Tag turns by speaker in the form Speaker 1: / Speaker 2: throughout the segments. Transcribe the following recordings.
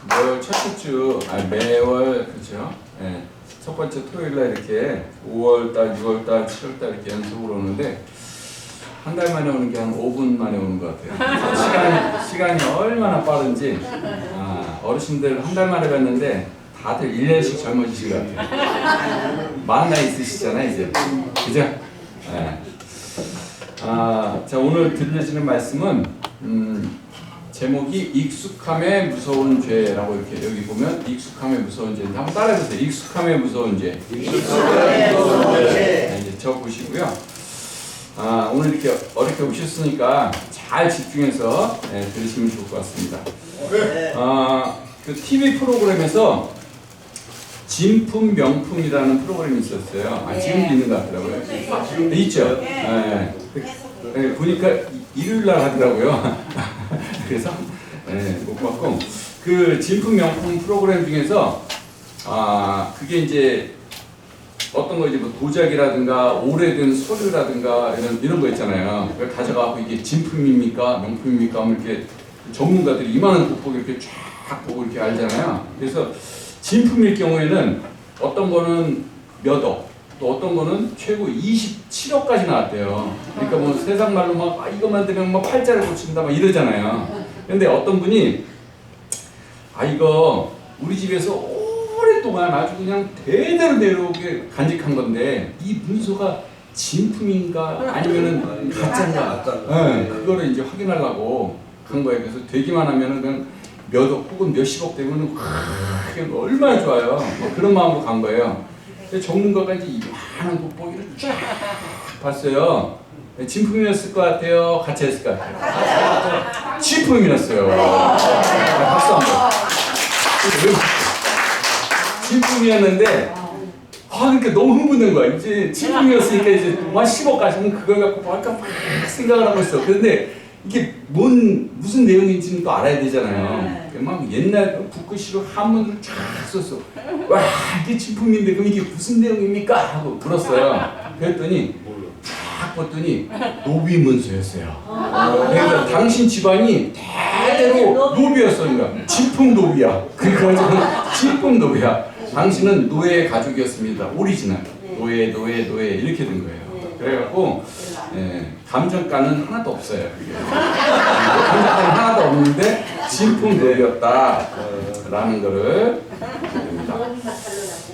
Speaker 1: 매월 첫째 주, 매월, 그렇죠? 네, 첫 번째 토요일날 이렇게 5월달, 6월달, 7월달 이렇게 연속으로 오는데 한 달 만에 오는 게 한 5분 만에 오는 것 같아요. 시간이 얼마나 빠른지. 어르신들 한 달 만에 뵀는데 다들 1년씩 젊어지신 것 같아요. 많은 나이 있으시잖아요, 이제. 그죠? 네. 자, 오늘 들려지는 말씀은 제목이 익숙함에 무서운 죄라고 이렇게 여기 보면 익숙함에 무서운 죄인데 한번 따라해보세요. 익숙함에 무서운 죄. 익숙함에 무서운 죄. 네, 이제 적어보시고요. 오늘 이렇게 어렵게 오셨으니까 잘 집중해서 들으시면 좋을 것 같습니다. 그 TV 프로그램에서 진품 명품이라는 프로그램이 있었어요. 지금도 있는 것 같더라고요. 지금도 있죠. 보니까 일요일날 하더라고요. 그래서 못 봤고 그 진품 명품 프로그램 중에서 그게 이제 어떤 거 이제 뭐 도자기라든가 오래된 서류라든가 이런 거 있잖아요. 그걸 가져가고 이게 진품입니까 명품입니까 하면 이렇게 전문가들이 이만한 돋보기 이렇게 쫙 보고 이렇게 알잖아요. 그래서 진품일 경우에는 어떤 거는 몇 억, 또 어떤 거는 최고 27억까지 나왔대요. 그러니까 뭐 세상 말로 막 이거 만들면 막 팔자를 고친다 막 이러잖아요. 근데 어떤 분이 이거 우리 집에서 오랫동안 아주 그냥 대대로 내려오게 간직한 건데 이 문서가 진품인가 아니면은 가짜인가 그거를 이제 확인하려고 간 거예요. 그래서 되기만 하면은 그냥 몇 억 혹은 몇십억 되면은 그냥 얼마나 좋아요. 그런 마음으로 간 거예요. 근데 전문가가 이제 이만한 돋보기를 쫙 봤어요. 진품이었을 것 같아요? 가짜였을 것 같아요? 진품이었어요. 박수 한번. 진품이었는데 그러니까 너무 흥분된 거야. 이제 진품이었으니까 이제 한 10억 가시면 그걸 갖고 막 생각을 하고 있어. 그런데 이게 무슨 내용인지는 또 알아야 되잖아요. 막 옛날 붓글씨로 한문을 쫙 썼어. 와, 이게 진품인데 그럼 이게 무슨 내용입니까? 하고 물었어요. 그랬더니 쫙 봤더니 노비 문서였어요. 그러니까 당신 집안이 대대로 노비였어. 그러니까 진품 노비야. 그러니까 진품 노비야. 당신은 노예의 가족이었습니다. 오리지널. 노예 이렇게 된 거예요. 그래갖고 감정가는 하나도 없어요. 감정가는 하나도 없는데 진품 노예였다 라는 거를 됩니다.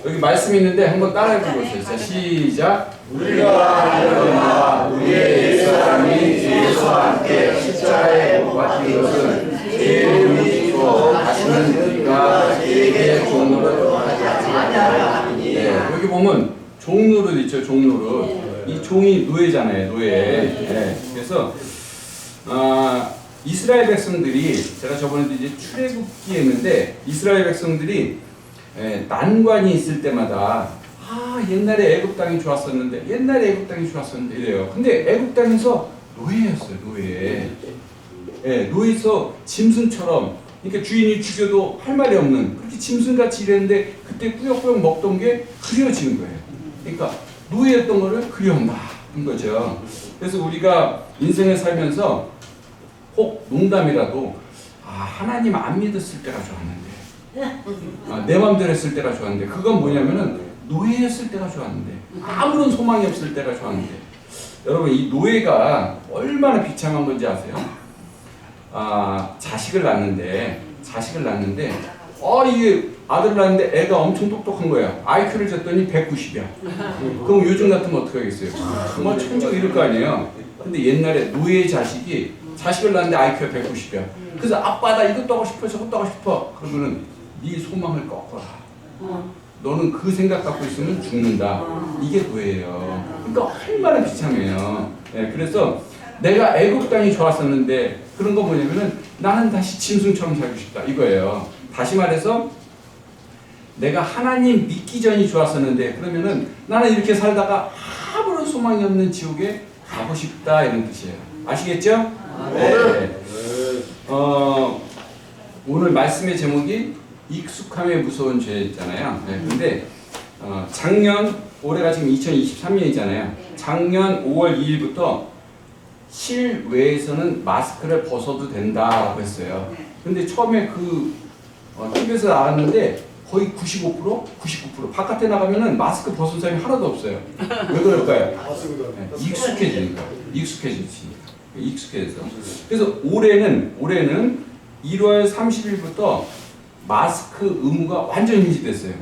Speaker 1: 여기 말씀이 있는데 한번 따라해 보세요. 자, 시작.
Speaker 2: 우리가 알려나 우리의 옛사람이 예수와 함께 십자가에 못 박힌 것은 죄의 이고 다시는 우리가 죄의 종로로 하지 않으리라.
Speaker 1: 여기 보면 종로릇 있죠. 종로릇. 이 종이 노예잖아요. 노예. 그래서 이스라엘 백성들이 제가 저번에도 이제 출애굽기 했는데 이스라엘 백성들이 난관이 있을 때마다 옛날에 애굽 땅이 좋았었는데 이래요. 근데 애굽 땅에서 노예였어요. 노예에서 짐승처럼 그러니까 주인이 죽여도 할 말이 없는 그렇게 짐승같이 일했는데 그때 꾸역꾸역 먹던 게 그리워지는 거예요. 그러니까 노예였던 거를 그리워한다는 거죠. 그래서 우리가 인생을 살면서 혹 농담이라도 하나님 안 믿었을 때가 좋았는데 내 마음대로 했을 때가 좋았는데 그건 뭐냐면은 노예였을 때가 좋았는데 아무런 소망이 없을 때가 좋았는데 여러분 이 노예가 얼마나 비참한 건지 아세요? 자식을 낳는데 이게 아들을 낳는데 애가 엄청 똑똑한 거야. IQ를 쟀더니 190이야. 그럼 요즘 같으면 어떻게 하겠어요? 정말 천적 이럴 거 아니에요. 근데 옛날에 노예 자식을 낳는데 IQ가 190이야. 그래서 아빠 나 이것도 하고 싶어 저것도 하고 싶어. 그러면은 네 소망을 꺾어라. 너는 그 생각 갖고 있으면 죽는다. 이게 노예예요. 그러니까 얼마나 비참해요. 그래서 내가 애국 땅이 좋았었는데 그런 거 뭐냐면은 나는 다시 짐승처럼 살고 싶다 이거예요. 다시 말해서 내가 하나님 믿기 전이 좋았었는데 그러면은 나는 이렇게 살다가 아무런 소망이 없는 지옥에 가고 싶다 이런 뜻이에요. 아시겠죠? 네. 오늘 말씀의 제목이 익숙함에 무서운 죄였잖아요. 근데 올해가 지금 2023년이잖아요. 작년 5월 2일부터 실외에서는 마스크를 벗어도 된다라고 했어요. 근데 처음에 TV에서 나왔는데 거의 99% 바깥에 나가면은 마스크 벗은 사람이 하나도 없어요. 왜 그럴까요? 네, 익숙해지니까. 익숙해져서. 그래서 올해는 1월 30일부터 마스크 의무가 완전히 인지됐어요.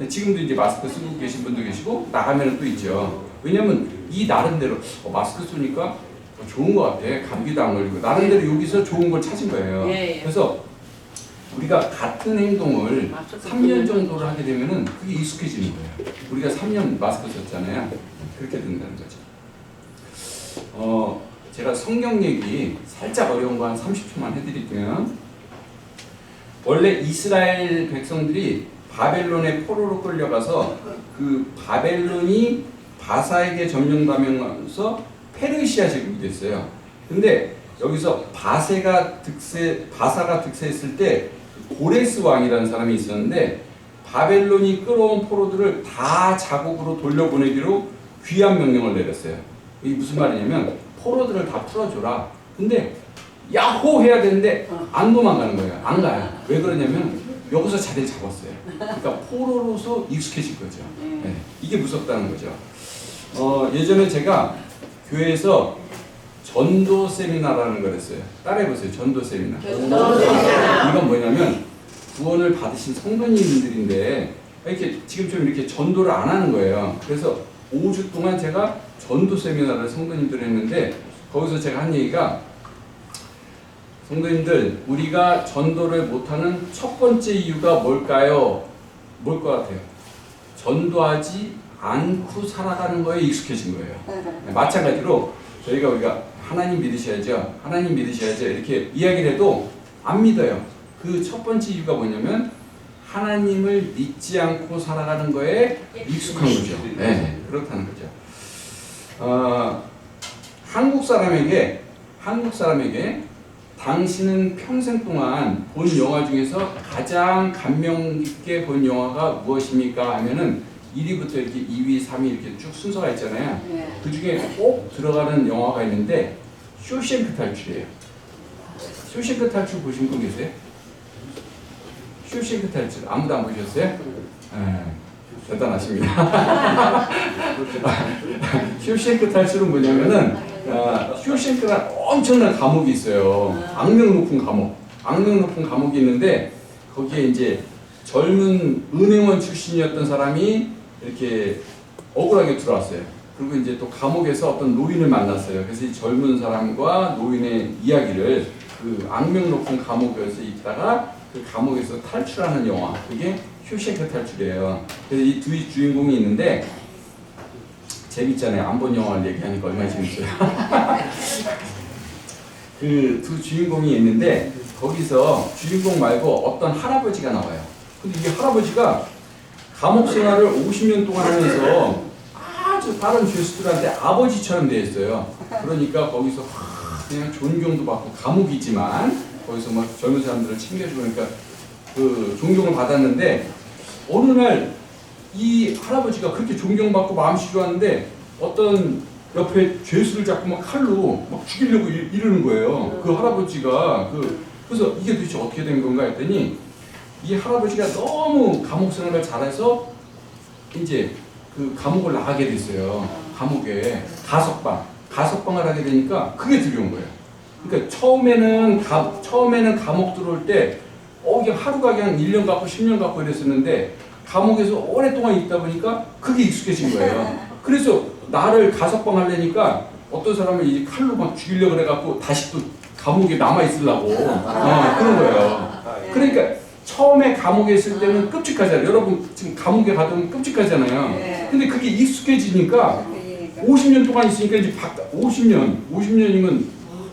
Speaker 1: 지금도 이제 마스크 쓰고 계신 분도 계시고 나가면 또 있죠. 왜냐면 이 나름대로 마스크 쓰니까 좋은 것 같아. 감기도 안 걸리고 나름대로 여기서 좋은 걸 찾은 거예요. 그래서 우리가 같은 행동을 3년 정도를 하게 되면은 그게 익숙해지는 거예요. 우리가 3년 마스크 썼잖아요. 그렇게 된다는 거죠. 제가 성경 얘기 살짝 어려운 거 한 30초만 해드릴게요. 원래 이스라엘 백성들이 바벨론의 포로로 끌려가서 그 바벨론이 바사에게 점령당하면서 페르시아 제국이 됐어요. 근데 여기서 바사가 득세했을 때 고레스 왕이라는 사람이 있었는데 바벨론이 끌어온 포로들을 다 자국으로 돌려보내기로 귀환 명령을 내렸어요. 이게 무슨 말이냐면 포로들을 다 풀어줘라. 근데 야호 해야 되는데 안 도망가는 거예요. 안 가요. 왜 그러냐면 여기서 자리를 잡았어요. 그러니까 포로로서 익숙해질 거죠. 네, 이게 무섭다는 거죠. 예전에 제가 교회에서 전도 세미나라는 걸 했어요. 따라해보세요. 전도 세미나. 이건 뭐냐면 구원을 받으신 성도님들인데 이렇게 지금처럼 이렇게 전도를 안 하는 거예요. 그래서 5주 동안 제가 전도 세미나를 성도님들 했는데 거기서 제가 한 얘기가 성도님들 우리가 전도를 못하는 첫 번째 이유가 뭘까요? 뭘 것 같아요? 전도하지 않고 살아가는 거에 익숙해진 거예요. 마찬가지로 우리가 하나님 믿으셔야죠. 하나님 믿으셔야죠. 이렇게 이야기를 해도 안 믿어요. 그 첫 번째 이유가 뭐냐면 하나님을 믿지 않고 살아가는 거에 익숙한 거죠. 네, 그렇다는 거죠. 한국 사람에게 당신은 평생 동안 본 영화 중에서 가장 감명 깊게 본 영화가 무엇입니까? 하면은 1위부터 이렇게 2위, 3위 이렇게 쭉 순서가 있잖아요. 그 중에 꼭 들어가는 영화가 있는데 쇼생크 탈출이에요. 쇼생크 탈출 보신 분 계세요? 쇼생크 탈출 아무도 안 보셨어요? 네, 대단하십니다. 쇼생크 탈출은 뭐냐면은 쇼생크란 엄청난 감옥이 있어요. 악명 높은 감옥이 있는데 거기에 이제 젊은 은행원 출신이었던 사람이 이렇게 억울하게 들어왔어요. 그리고 이제 또 감옥에서 어떤 노인을 만났어요. 그래서 이 젊은 사람과 노인의 이야기를 그 악명 높은 감옥에서 있다가 그 감옥에서 탈출하는 영화, 그게 쇼생크 탈출이에요. 그래서 이 두 주인공이 있는데 재밌잖아요. 안 본 영화를 얘기하니까 얼마나 재밌어요. 그 두 주인공이 있는데 거기서 주인공 말고 어떤 할아버지가 나와요. 근데 이 할아버지가 감옥 생활을 50년 동안 하면서 아주 다른 죄수들한테 아버지처럼 돼 있어요. 그러니까 거기서 그냥 존경도 받고 감옥이지만 거기서 막 젊은 사람들을 챙겨주고 그러니까 그 존경을 받았는데 어느 날 이 할아버지가 그렇게 존경받고 마음씨 좋았는데 어떤 옆에 죄수를 잡고 막 칼로 막 죽이려고 이러는 거예요. 그 할아버지가 그래서 이게 도대체 어떻게 된 건가 했더니 이 할아버지가 너무 감옥 생활을 잘해서 이제 그 감옥을 나가게 됐어요. 감옥에 가석방을 하게 되니까 그게 두려운 거예요. 그러니까 처음에는 감옥 들어올 때 그냥 하루가 그냥 1년 갖고 10년 갖고 이랬었는데 감옥에서 오랫동안 있다 보니까 그게 익숙해진 거예요. 그래서 나를 가석방 하려니까 어떤 사람을 이제 칼로 막 죽이려고 그래갖고 다시 또 감옥에 남아있으려고 그런 거예요. 그러니까 처음에 감옥에 있을 때는 끔찍하잖아요. 여러분 지금 감옥에 가면 끔찍하잖아요. 근데 그게 익숙해지니까 50년 동안 있으니까 이제 50년이면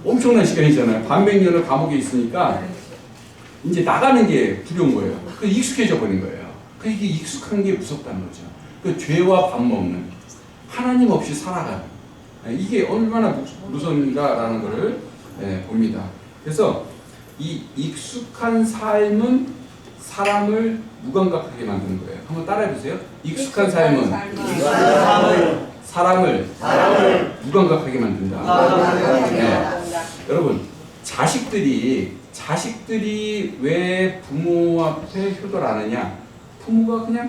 Speaker 1: 엄청난 시간이잖아요. 반백년을 감옥에 있으니까 이제 나가는 게 두려운 거예요. 그래서 익숙해져 버린 거예요. 이게 익숙한 게 무섭다는 거죠. 그 죄와 밥 먹는 하나님 없이 살아가는 이게 얼마나 무서운가라는 것을 봅니다. 그래서 이 익숙한 삶은 사람을 무감각하게 만드는 거예요. 한번 따라해 보세요. 익숙한 삶은 사람을 무감각하게 만든다. 네. 여러분, 자식들이 왜 부모 앞에 효도를 안 하냐? 부모가 그냥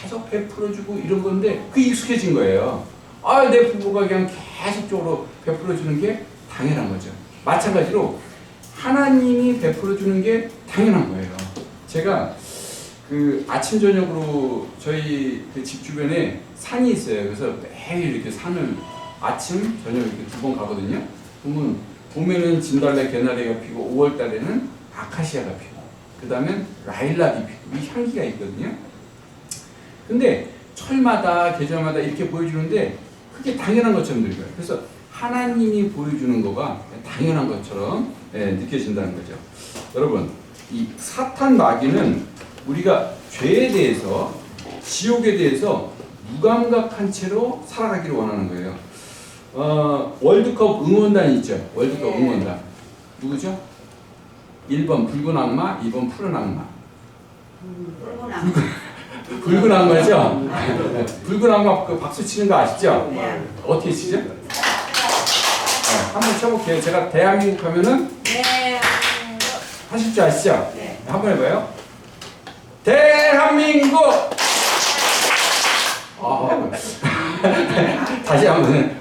Speaker 1: 계속 베풀어주고 이런 건데 그게 익숙해진 거예요. 아, 내 부모가 그냥 계속적으로 베풀어주는 게 당연한 거죠. 마찬가지로 하나님이 베풀어주는 게 당연한 거예요. 제가 그 아침 저녁으로 저희 그 집 주변에 산이 있어요. 그래서 매일 이렇게 산을 아침 저녁 이렇게 2번 가거든요. 그러면 봄에는 진달래 개나리가 피고 5월 달에는 아카시아가 피고 그 다음에 라일락이 피고 이 향기가 있거든요. 근데 철마다 계절마다 이렇게 보여주는데 그게 당연한 것처럼 들려요. 그래서 하나님이 보여주는 거가 당연한 것처럼 느껴진다는 거죠. 여러분, 이 사탄 마귀는 우리가 죄에 대해서 지옥에 대해서 무감각한 채로 살아가기를 원하는 거예요. 월드컵 응원단이 있죠. 월드컵 응원단 누구죠? 1번 붉은 악마, 2번 푸른 악마. 붉은 악마죠? 붉은 악마 그 박수 치는 거 아시죠? 어떻게 치죠? 한번 쳐볼게요. 제가 대한민국 하면은 하실 줄 아시죠? 한번 해봐요. 대한민국! 다시 한번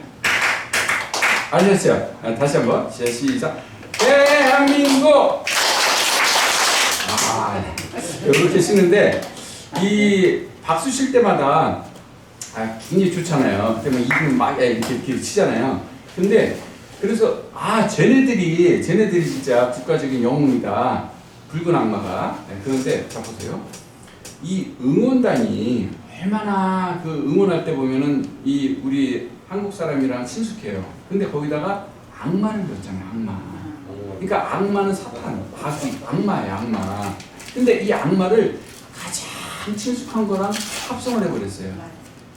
Speaker 1: 아셨죠? 다시 한번 시작. 대한민국! 이렇게 치는데 이 박수 칠 때마다 굉장히 좋잖아요. 그러면 이름 막 이렇게 치잖아요. 근데 그래서 쟤네들이 진짜 국가적인 영웅이다. 붉은 악마가. 그런데 자 보세요. 이 응원단이 얼마나 그 응원할 때 보면은 이 우리 한국 사람이랑 친숙해요. 근데 거기다가 악마를 넣었잖아요. 악마. 그러니까 악마는 사탄, 마귀, 악마예요. 악마. 근데 이 악마를 가장 친숙한 거랑 합성을 해버렸어요.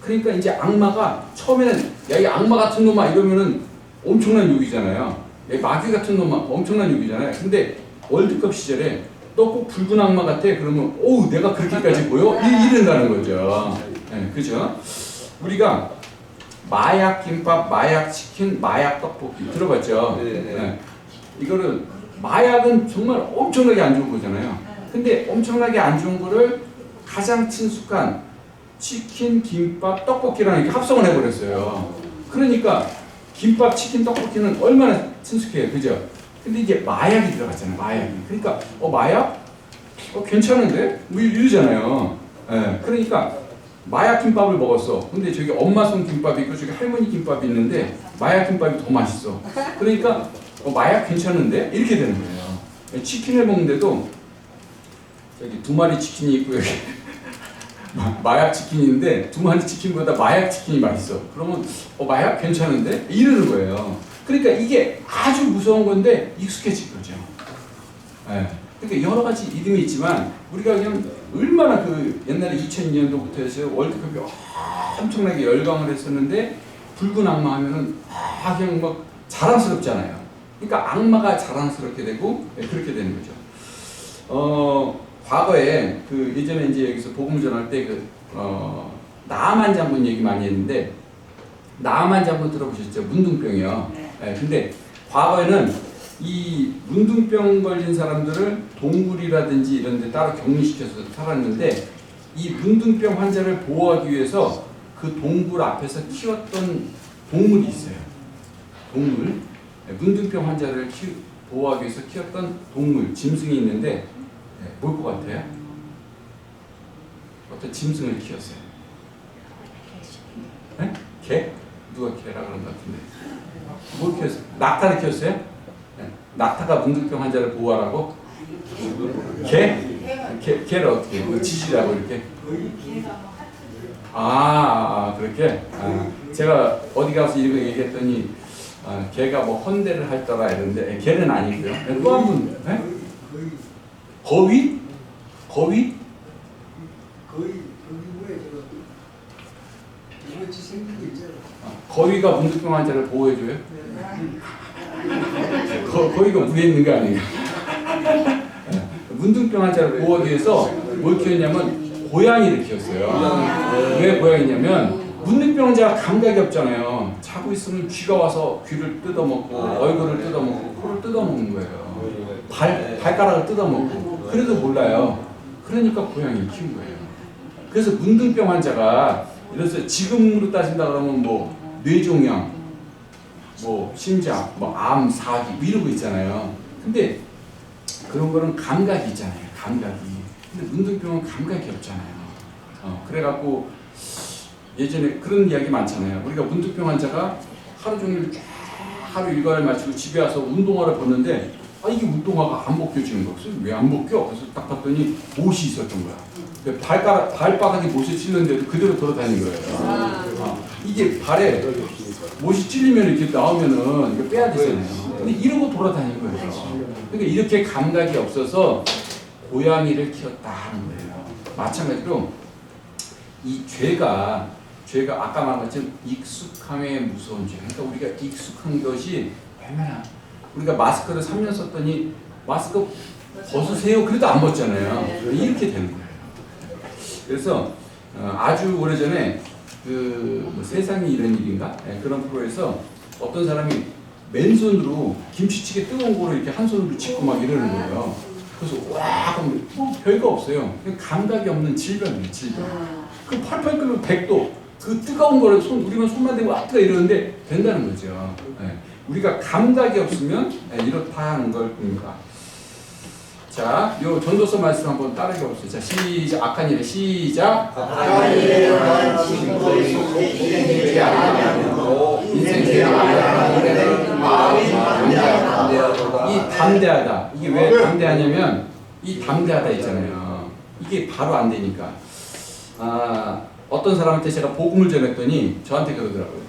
Speaker 1: 그러니까 이제 악마가 처음에는 야, 이 악마 같은 놈아 이러면은 엄청난 욕이잖아요. 마귀 같은 놈아 엄청난 욕이잖아요. 근데 월드컵 시절에 너 꼭 붉은 악마 같아? 그러면 오우 내가 그렇게까지 보여? 이런다는 거죠. 그죠? 우리가 마약 김밥, 마약 치킨, 마약 떡볶이 들어봤죠? 이거는 마약은 정말 엄청나게 안 좋은 거잖아요. 근데 엄청나게 안 좋은 거를 가장 친숙한 치킨, 김밥, 떡볶이랑 이렇게 합성을 해버렸어요. 그러니까 김밥, 치킨, 떡볶이는 얼마나 친숙해요. 그죠? 근데 이제 마약이 들어갔잖아요. 마약이. 그러니까 마약? 괜찮은데? 뭐 이러잖아요. 그러니까 마약 김밥을 먹었어. 근데 저기 엄마 손 김밥이 있고 저기 할머니 김밥이 있는데 마약 김밥이 더 맛있어. 그러니까 마약 괜찮은데? 이렇게 되는 거예요. 치킨을 먹는데도 저기 2마리 치킨이 있고 여기 마약 치킨인데 2마리 치킨보다 마약 치킨이 맛있어. 그러면 마약 괜찮은데? 이러는 거예요. 그러니까 이게 아주 무서운 건데 익숙해질 거죠. 그러니까 여러 가지 이름이 있지만 우리가 그냥 얼마나 그 옛날에 2002년도부터 해서 월드컵이 엄청나게 열광을 했었는데 붉은 악마 하면은 그냥 막 자랑스럽잖아요. 그러니까 악마가 자랑스럽게 되고 그렇게 되는 거죠. 과거에 그 예전에 이제 여기서 복음 전할 때 그 나아만 장군 얘기 많이 했는데 나아만 장군 들어보셨죠? 문둥병이요. 근데 과거에는 이 문둥병 걸린 사람들을 동굴이라든지 이런 데 따로 격리시켜서 살았는데 이 문둥병 환자를 보호하기 위해서 그 동굴 앞에서 키웠던 동물이 있어요. 동물. 문둥병 환자를 보호하기 위해서 키웠던 동물, 짐승이 있는데 뭘 것 같아요? 어떤 짐승을 키웠어요. 네? 개? 누가 개라 그런 것 같은데. 뭘 키웠어요? 낙타를 키웠어요? 네. 낙타가 문둥병 환자를 보호하라고? 개? 개를 어떻게? 지지라고 이렇게? 그렇게? 제가 어디 가서 이거 얘기했더니 개가 뭐 헌대를 할 거라 이러는데 개는 아니고요. 또 한 분, 거위? 거위? 거위가 문둥병 환자를 보호해줘요? 거위가 위에 있는 거 아니에요? 문둥병 환자를 보호하기 위해서 뭘 키웠냐면 고양이를 키웠어요. 왜 고양이냐면 문득병 환자가 감각이 없잖아요. 자고 있으면 쥐가 와서 귀를 뜯어먹고 얼굴을 뜯어먹고 코를 뜯어먹는 거예요. 발가락을 뜯어먹고. 그래도 몰라요. 그러니까 고양이를 키운 거예요. 그래서 문둥병 환자가 이래서 지금으로 따진다 그러면 뭐 뇌종양, 뭐 심장, 뭐 암, 사기 뭐 이런 거 있잖아요. 근데 그런 거는 감각이 있잖아요. 감각이. 근데 문둥병은 감각이 없잖아요. 그래갖고 예전에 그런 이야기 많잖아요. 우리가 문둥병 환자가 하루 종일 쫙 하루 일과를 마치고 집에 와서 운동화를 벗는데 이게 운동화가 안 벗겨지는 거야. 그래서 왜 안 벗겨? 그래서 딱 봤더니 못이 있었던 거야. 발바닥에 못이 찔렸는데도 그대로 돌아다니는 거예요. 이게 발에 못이 찔리면 이렇게 나오면은 이거 빼야 되잖아요. 근데 이러고 돌아다니는 거예요. 그러니까 이렇게 감각이 없어서 고양이를 키웠다 하는 거예요. 마찬가지로 이 죄가 아까 말한 것처럼 익숙함에 무서운 죄. 그러니까 우리가 익숙한 것이 얼마나 우리가 마스크를 3년 썼더니 마스크 벗으세요. 그래도 안 벗잖아요. 이렇게 되는 거예요. 그래서 아주 오래전에 뭐 세상이 이런 일인가? 그런 프로에서 어떤 사람이 맨손으로 김치찌개 뜨거운 거를 이렇게 한 손으로 짚고 막 이러는 거예요. 그래서 와 그럼 뭐 별거 없어요. 감각이 없는 질병이에요. 질병. 그 팔팔 끓는 100도 그 뜨거운 거를 우리만 손만 대고 뜨거 이러는데 된다는 거죠. 우리가 감각이 없으면 이렇다 하는 걸 봅니다. 자, 요 전도서 말씀 한번 따르게 봅시다. 자, 시작. 악한 일에 시작.
Speaker 2: 악한 일에 관한 징조의 속에 인생되지 아니하므로 인생 죄를 아니하는 일에는 마음이 담대하다.
Speaker 1: 이 담대하다. 이게 왜 담대하냐면 이 담대하다 있잖아요. 이게 바로 안 되니까. 어떤 사람한테 제가 복음을 전했더니 저한테 그러더라고요.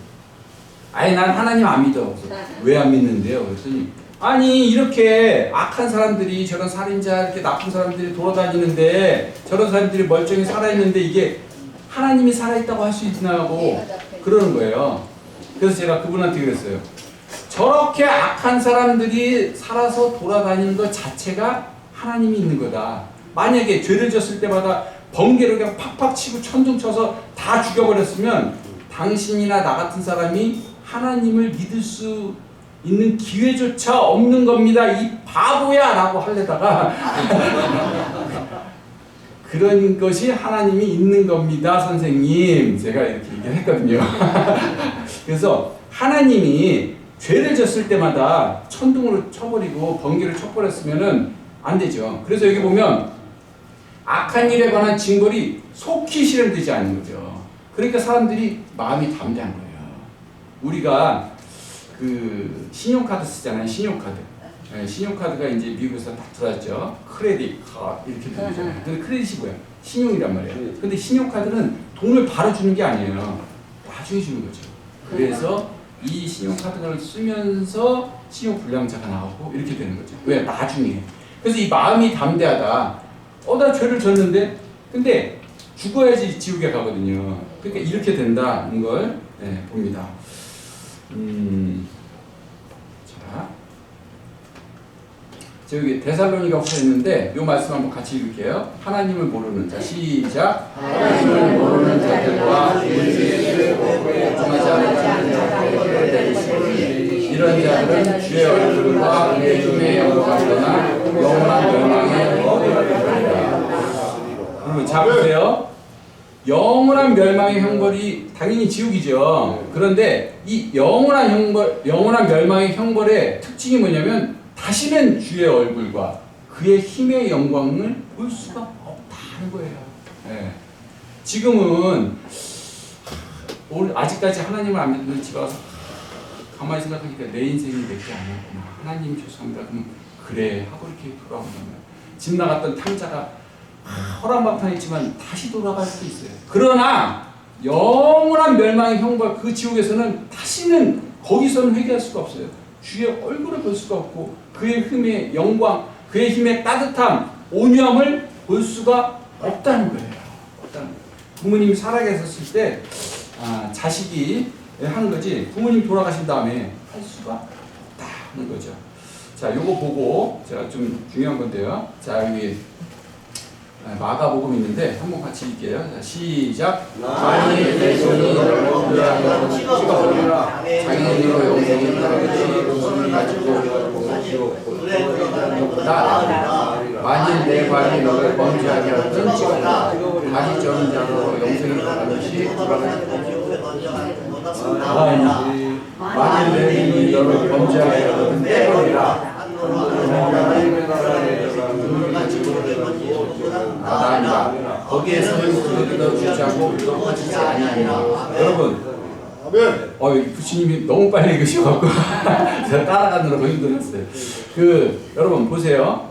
Speaker 1: 난 하나님 안 믿어. 왜 안 믿는데요? 그랬더니 아니 이렇게 악한 사람들이 저런 살인자 이렇게 나쁜 사람들이 돌아다니는데 저런 사람들이 멀쩡히 살아있는데 이게 하나님이 살아있다고 할 수 있나고 그러는 거예요. 그래서 제가 그분한테 그랬어요. 저렇게 악한 사람들이 살아서 돌아다니는 것 자체가 하나님이 있는 거다. 만약에 죄를 졌을 때마다 번개로 그냥 팍팍 치고 천둥 쳐서 다 죽여버렸으면 당신이나 나 같은 사람이 하나님을 믿을 수 있는 기회조차 없는 겁니다. 이 바보야! 라고 하려다가 그런 것이 하나님이 있는 겁니다. 선생님. 제가 이렇게 얘기를 했거든요. 그래서 하나님이 죄를 졌을 때마다 천둥으로 쳐버리고 번개를 쳐버렸으면 안 되죠. 그래서 여기 보면 악한 일에 관한 징벌이 속히 실현되지 않는 거죠. 그러니까 사람들이 마음이 담대한 거예요. 우리가 그 신용카드 쓰잖아요. 신용카드. 신용카드가 이제 미국에서 딱 들어왔죠. 크레딧 카드 이렇게 들리잖아요. 근데 크레딧이 뭐야? 신용이란 말이에요. 근데 신용카드는 돈을 바로 주는 게 아니에요. 나중에 주는 거죠. 그래서 이 신용카드를 쓰면서 신용불량자가 나오고 이렇게 되는 거죠. 왜? 나중에. 그래서 이 마음이 담대하다. 나 죄를 졌는데 근데 죽어야지 지옥에 가거든요. 그러니까 이렇게 된다는 걸 봅니다. 자, 저기 데살로니가 후서 있는데 이 말씀 한번 같이 읽을게요. 하나님을 모르는 자, 시작.
Speaker 2: 하나님을 모르는 자들과 예수의 복음에
Speaker 1: 정하지 않은 이런 자들은 주의 얼굴과 그의 힘의 영광을 떠나 영원한 멸망에 얻으리라. 그러면 자 보세요. 영원한 멸망의 형벌이 당연히 지옥이죠. 그런데 이 영원한 멸망의 형벌의 특징이 뭐냐면 다시는 주의 얼굴과 그의 힘의 영광을 볼 수가 없다는 거예요. 지금은 아직까지 하나님을 안 믿는 집에 와서 가만히 생각하니까 내 인생이 몇 개 아니었구나. 하나님 죄송합니다. 그럼 그래 하고 이렇게 돌아온다면 집 나갔던 탕자가 허랑방탕했지만 다시 돌아갈 수 있어요. 그러나 영원한 멸망의 형벌 그 지옥에서는 다시는 거기서는 회개할 수가 없어요. 주의 얼굴을 볼 수가 없고 그의 힘의 영광, 그의 힘의 따뜻함, 온유함을 볼 수가 없다는 거예요. 부모님이 살아계셨을 때 자식이 하는 거지 부모님 돌아가신 다음에 할 수가 없다는 거죠. 자, 요거 보고 제가 좀 중요한 건데요. 자, 여기 마가복음 있는데 한번 같이 읽게요. 자, 시작.
Speaker 2: 만일 내 손이 범죄하여 찍어버리라. 장애인으로 영생이 따르듯이 손을 가지고 지옥보다 만일 내 발이 너를 범죄하게 하든 찍어버리라. 다리 저는 자로 영생이 따르듯이 만일 내 눈이 너를 범죄하게 하든 떼버리라. 나아니라. 거기에서는 구더기도 주지 않고 썩어지지 아니하니라. 여러분, 부처님이 너무 빨리 읽으셔갖고 제가 따라가느라고 힘들었어요. 여러분 보세요.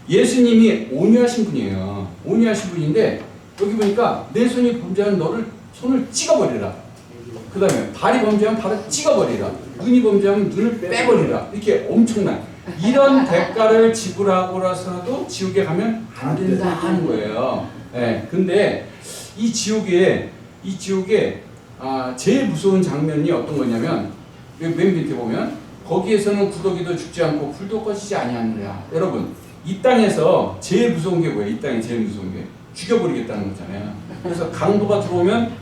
Speaker 2: 예수님이 온유하신 분이에요. 온유하신 분인데 여기 보니까 내 손이 범죄하는 너를 손을 찍어버리라. 그 다음에 발이 범죄하면 발을 찍어버리라. 눈이 범죄하면 눈을 빼버리라. 이렇게 엄청난 이런 대가를 지불하고라서도 지옥에 가면 안 된다 하는 거예요. 근데 이 지옥에 제일 무서운 장면이 어떤 거냐면 맨 밑에 보면 거기에서는 구더기도 죽지 않고 불도 꺼지지 아니하느냐. 여러분 이 땅에서 제일 무서운 게 뭐예요? 이 땅에 제일 무서운 게 죽여버리겠다는 거잖아요. 그래서 강도가 들어오면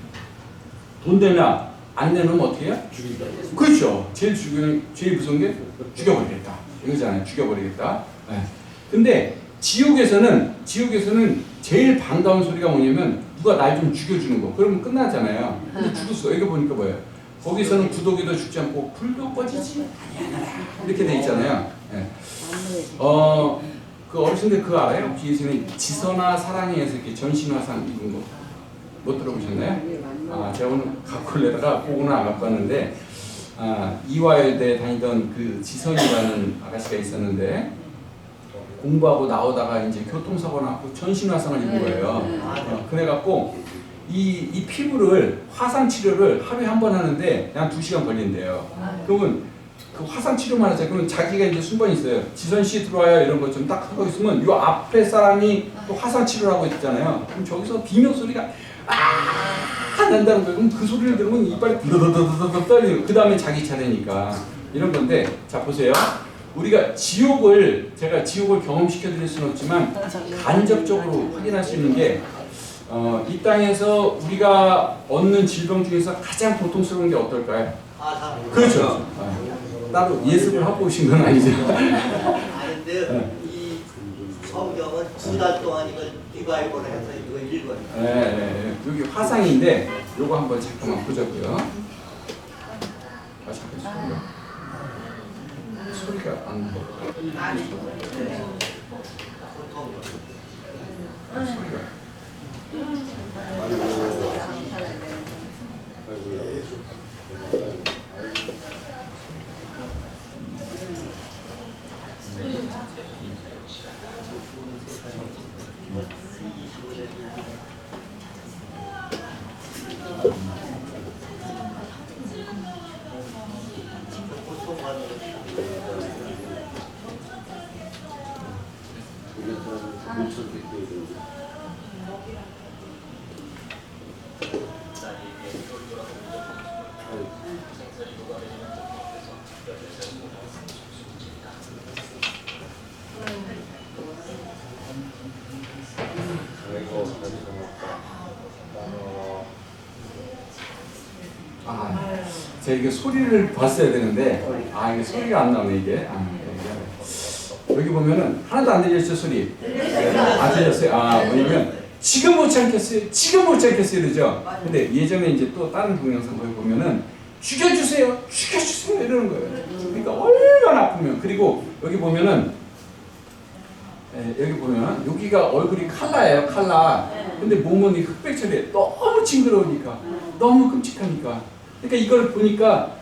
Speaker 2: 돈 내나 안 내놓으면 어떻게 해요? 죽인다. 그렇죠. 제일 무서운 게 죽여버리겠다. 이거잖아요. 죽여버리겠다. 근데 지옥에서는 제일 반가운 소리가 뭐냐면 누가 날 좀 죽여주는 거. 그러면 끝나잖아요. 근데 죽었어. 여기 보니까 뭐예요? 거기서는 구더기도 죽지 않고 불도 꺼지지 아니하느라 이렇게 돼 있잖아요. 그 어르신들 그거 알아요? 혹시 예수님 지선화 사랑에서 이렇게 전신화상 입은 거 못 들어보셨나요? 제가 오늘 갖고 올려다가 그거는 안 갖고 왔는데 이화여대 다니던 그 지선이라는 아가씨가 있었는데 공부하고 나오다가 이제 교통사고 나고 전신화상을 입은 거예요. 그래갖고 이 피부를 화상 치료를 하루에 한 번 하는데 한 2시간 걸린대요. 그러면 그 화상 치료만 하자. 그러면 자기가 이제 순번이 있어요. 지선 씨 들어와요. 이런 거 좀 딱 하고 있으면 요 앞에 사람이 또 화상 치료를 하고 있잖아요. 그럼 저기서 비명 소리가 난다는 거예요. 그럼 그 소리를 들으면 이빨이 드드드드드 떨리고 그 다음에 자기 차례니까 이런 건데 자 보세요. 우리가 제가 지옥을 경험시켜 드릴 수는 없지만 간접적으로 확인할 수 있는 게 이 땅에서 우리가 얻는 질병 중에서 가장 고통스러운 게 어떨까요? 그렇죠. 따로 예습을 하고 오신 건 아니죠.
Speaker 3: 아닌데 이 성경은 2달 동안 이걸 리바이벌을 해서 이거 읽어요.
Speaker 1: 네, 여기 화상인데 요거 한번 잠깐만 보자고요. 잠깐만요. 소리가 안 나. 소리가. 제가 이게 소리를 봤어야 되는데 이게 소리가 안 나오네 이게. 여기 보면은 하나도 안 들렸죠 소리. 안 들렸어요. 뭐냐면 지금 못 참겠어요. 지금 못 참겠어요 이러죠. 근데 예전에 이제 또 다른 동영상 거기 보면은 죽여주세요. 죽여주세요 이러는 거예요. 그러니까 얼마나 아프면. 그리고 여기 보면은 여기가 얼굴이 칼라예요. 칼라. 근데 몸은 이 흑백처리에 너무 징그러우니까 너무 끔찍하니까. 그러니까 이걸 보니까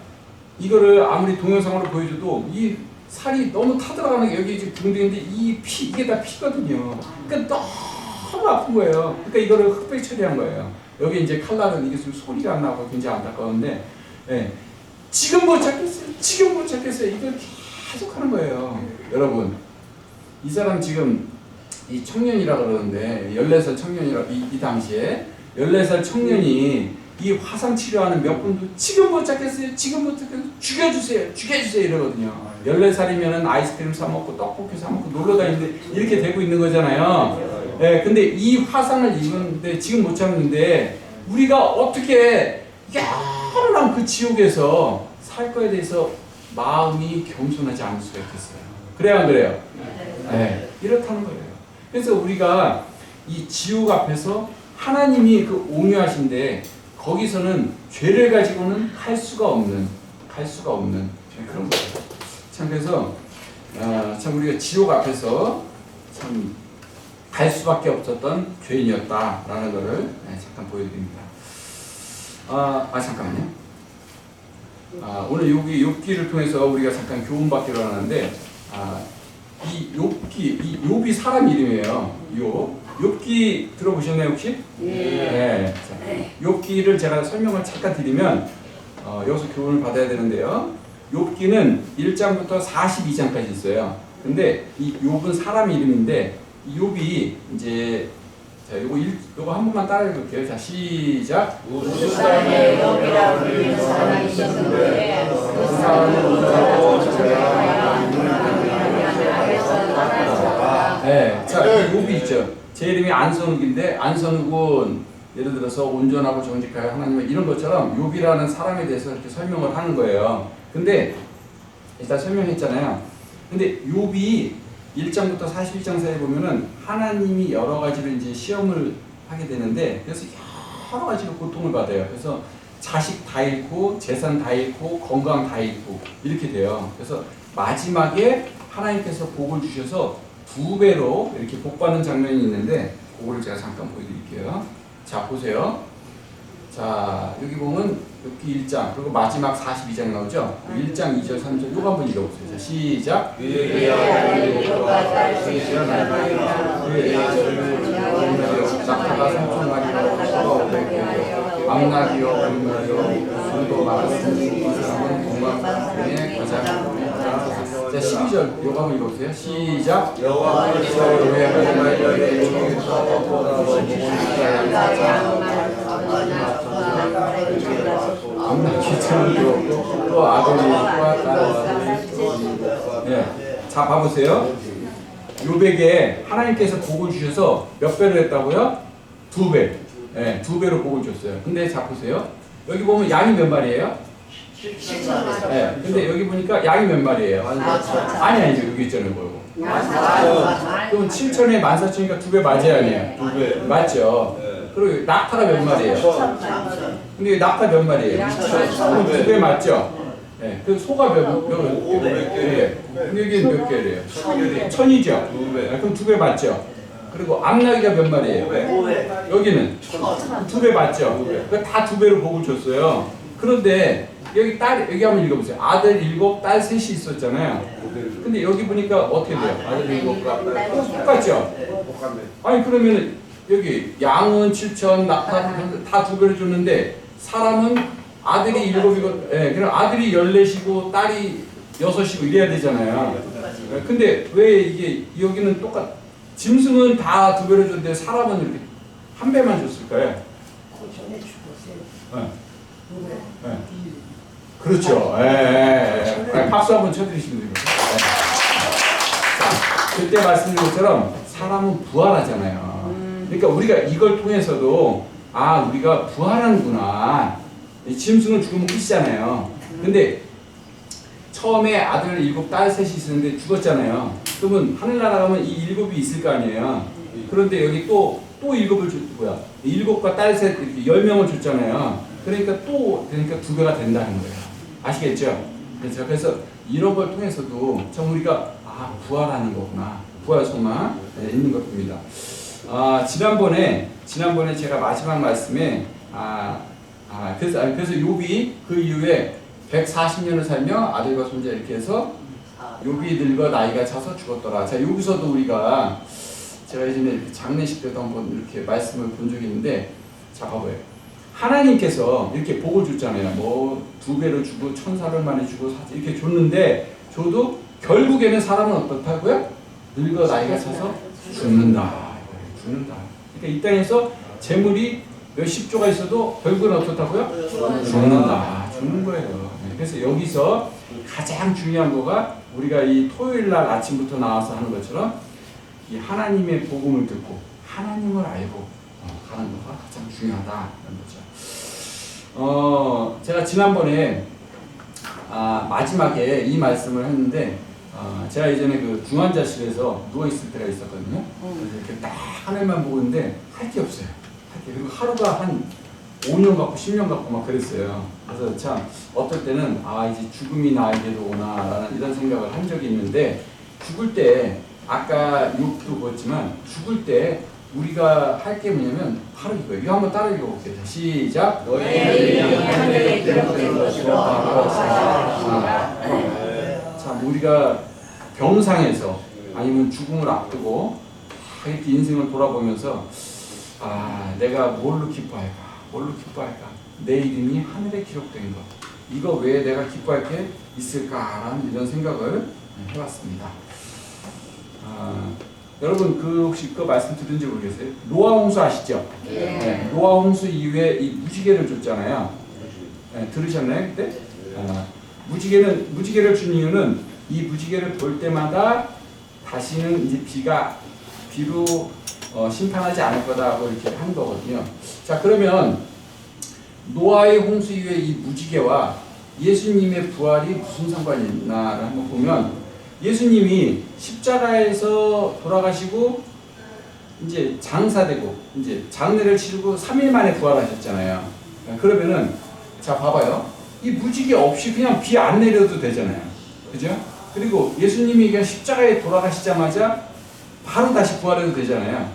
Speaker 1: 이거를 아무리 동영상으로 보여줘도 이 살이 너무 타들어가는 게 여기 지금 붕대인데 이게 다 피거든요. 그러니까 너무 아픈 거예요. 그러니까 이거를 흑백 처리한 거예요. 여기 이제 칼날은 이게 좀 소리가 안 나고 굉장히 안타까운데, 지금 못 찾겠어요. 지금 못 찾겠어요. 이걸 계속 하는 거예요. 여러분, 이 사람 지금 이 청년이라 그러는데 14살 청년이라 이 당시에 14살 청년이 이 화상 치료하는 몇 분도 지금 못 찾겠어요. 지금 못 찾겠어요. 죽여주세요 이러거든요. 14살이면은 아이스크림 사 먹고 떡볶이 사 먹고 놀러 다니는데 이렇게 되고 있는 거잖아요.
Speaker 2: 예, 근데 이 화상을 입었는데 지금 못 참는데 우리가 어떻게 영원한 그 지옥에서 살 거에 대해서 마음이 겸손하지 않을 수가 있겠어요. 그래요, 안 그래요? 네, 이렇다는 거예요. 그래서 우리가 이 지옥 앞에서 하나님이 그 옹유하신데 거기서는 죄를 가지고는 갈 수가 없는 그런 거예요. 참 그래서 참 우리가 지옥 앞에서 참 갈 수밖에 없었던 죄인이었다라는 것을 잠깐 보여드립니다. 잠깐만요. 오늘 욥기를 통해서 우리가 잠깐 교훈받기로 하는데 이 욥이 사람 이름이에요. 욥기 들어보셨나요 혹시? 네. 욥기를 제가 설명을 잠깐 드리면 여기서 교훈을 받아야 되는데요. 욥기는 1장부터 42장까지 있어요. 근데 이 욥은 사람 이름인데 이 욥이 이제 자 요거 한 번만 따라 해볼게요. 자 시작.
Speaker 4: 우주산에 욥이라 불리는 사람이 있었는데 그 사람은 우주하고
Speaker 2: 네, 자 욥이 있죠. 제 이름이 안선욱인데 안선욱은 예를 들어서 온전하고 정직하여 하나님의 이런 것처럼 욥이라는 사람에 대해서 이렇게 설명을 하는 거예요. 근데 일단 설명했잖아요. 근데 욥이 1장부터 41장 사이에 보면은 하나님이 여러 가지로 이제 시험을 하게 되는데 그래서 여러 가지로 고통을 받아요. 그래서 자식 다 잃고 재산 다 잃고 건강 다 잃고 이렇게 돼요. 그래서 마지막에 하나님께서 복을 주셔서 2배로 이렇게 복 받는 장면이 있는데 그거를 제가 잠깐 보여드릴게요. 자 보세요. 자 여기 보면 욥기 1장 그리고 마지막 42장 나오죠. 1장 2절 3절 이거 한번 읽어보세요. 자, 시작. 낙타가 3천 마리로 소가 500개요 암나귀요 금나귀요 소도 많았으니 이 사람은 공감에 가장 자 12절 이거 한번 읽어보세요. 시작. 암나귀처럼 또 아들과 딸 자 봐보세요. 욥에게 하나님께서 복을 주셔서 몇 배로 했다고요? 2배. 네, 2배로 복을 줬어요. 근데 자 보세요. 여기 보면 양이 몇 마리예요? 네, 근데 여기 보니까 양이 몇 마리예요? 아니죠. 여기 있잖아요. 뭐고. 그럼 7천에 14,000이니까 2배 맞아요, 아니에요?
Speaker 5: 2배.
Speaker 2: 맞죠. 그리고 낙타가 몇 마리예요? 근데 낙타 몇 마리예요? 2배. 2배 맞죠? 네, 그 소가 몇 개? 근데 여기는 몇 개래요? 1,000이죠? 2배. 그럼 2배 맞죠? 그리고 암나귀가 몇 마리예요?
Speaker 3: 5회.
Speaker 2: 여기는 2배 맞죠? 다 2배로 복을 줬어요. 그런데 여기 여기 한번 읽어보세요. 아들 7, 딸 3이 있었잖아요. 근데 여기 보니까 어떻게 돼요? 아들 7과 딸 똑같죠? 아니 그러면 여기 양은 7천, 낙타는 다 2배로 줬는데 사람은 아들이 7이고, 그럼 아들이 14이고 딸이 6이고 이래야 되잖아요. 근데 왜 이게 여기는 짐승은 다 2배로 줬는데 사람은 이렇게 1배만 줬을까요? 그렇죠. 박수 한번 쳐드리시면 됩니다. 그때 말씀드린 것처럼 사람은 부활하잖아요. 그러니까 우리가 이걸 통해서도 우리가 부활하는구나. 짐승은 죽으면 끝이잖아요. 근데 처음에 아들 7, 딸 3이 있었는데 죽었잖아요. 그러면 하늘나라 가면 이 7이 있을 거 아니에요. 그런데 여기 또 7을 7과 딸 3 이렇게 10명을 줬잖아요. 그러니까 2배가 된다는 거예요. 아시겠죠? 그래서 이런 걸 통해서도 참 우리가 부활하는 거구나. 부활 소망 있는 것 겁니다. 지난번에 제가 마지막 말씀에 그래서 욥이 그 이후에 140년을 살며 아들과 손자 이렇게 해서 욥이 늙어 나이가 차서 죽었더라. 자 여기서도 우리가 제가 예전에 장례식 때도 한번 이렇게 말씀을 본 적이 있는데 자 봐봐요. 하나님께서 이렇게 복을 줬잖아요. 뭐 2배로 주고 1,400만에 주고 이렇게 줬는데 저도 결국에는 사람은 어떻다고요? 늙어 나이가 차서 죽는다. 그러니까 이 땅에서 재물이 몇십 조가 있어도 결국은 어떻다고요? 죽는다. 죽는 거예요. 그래서 여기서 가장 중요한 거가 우리가 이 토요일 날 아침부터 나와서 하는 것처럼 이 하나님의 복음을 듣고 하나님을 알고 가는 거가 가장 중요하다는 거죠. 제가 지난번에 마지막에 이 말씀을 했는데 제가 예전에 그 중환자실에서 누워 있을 때가 있었거든요. 그래서 이렇게 딱 하늘만 보고 있는데 할 게 없어요. 그리고 하루가 한 5년 같고 10년 같고 막 그랬어요. 그래서 참 어떨 때는 이제 죽음이 나에게도 오나라는 이런 생각을 한 적이 있는데, 죽을 때 아까 욕도 그렇지만 죽을 때 우리가 할 게 뭐냐면 바로 이거예요. 이거 한번 따라 읽어볼게요. 시작.
Speaker 4: 너의 이름이 하늘에 기록된 것으로
Speaker 2: 참 우리가 병상에서 아니면 죽음을 앞두고 이렇게 인생을 돌아보면서 내가 뭘로 기뻐할까? 내 이름이 하늘에 기록된 것. 이거 왜 내가 기뻐할 게 있을까라는 이런 생각을 해봤습니다. 여러분 혹시 그 말씀 들은지 모르겠어요? 노아 홍수 아시죠? 네. 노아 홍수 이후에 이 무지개를 줬잖아요. 네, 들으셨나요 그때? 무지개를 준 이유는 이 무지개를 볼 때마다 다시는 이제 비로 심판하지 않을 거다고 이렇게 한 거거든요. 자, 그러면 노아의 홍수 이후에 이 무지개와 예수님의 부활이 무슨 상관이 있나를 한번 보면, 예수님이 십자가에서 돌아가시고 이제 장사되고 이제 장례를 치르고 3일 만에 부활하셨잖아요. 그러면은 자 봐봐요. 이 무지개 없이 그냥 비 안 내려도 되잖아요. 그죠? 그리고 예수님이 그냥 십자가에 돌아가시자마자 바로 다시 부활해도 되잖아요.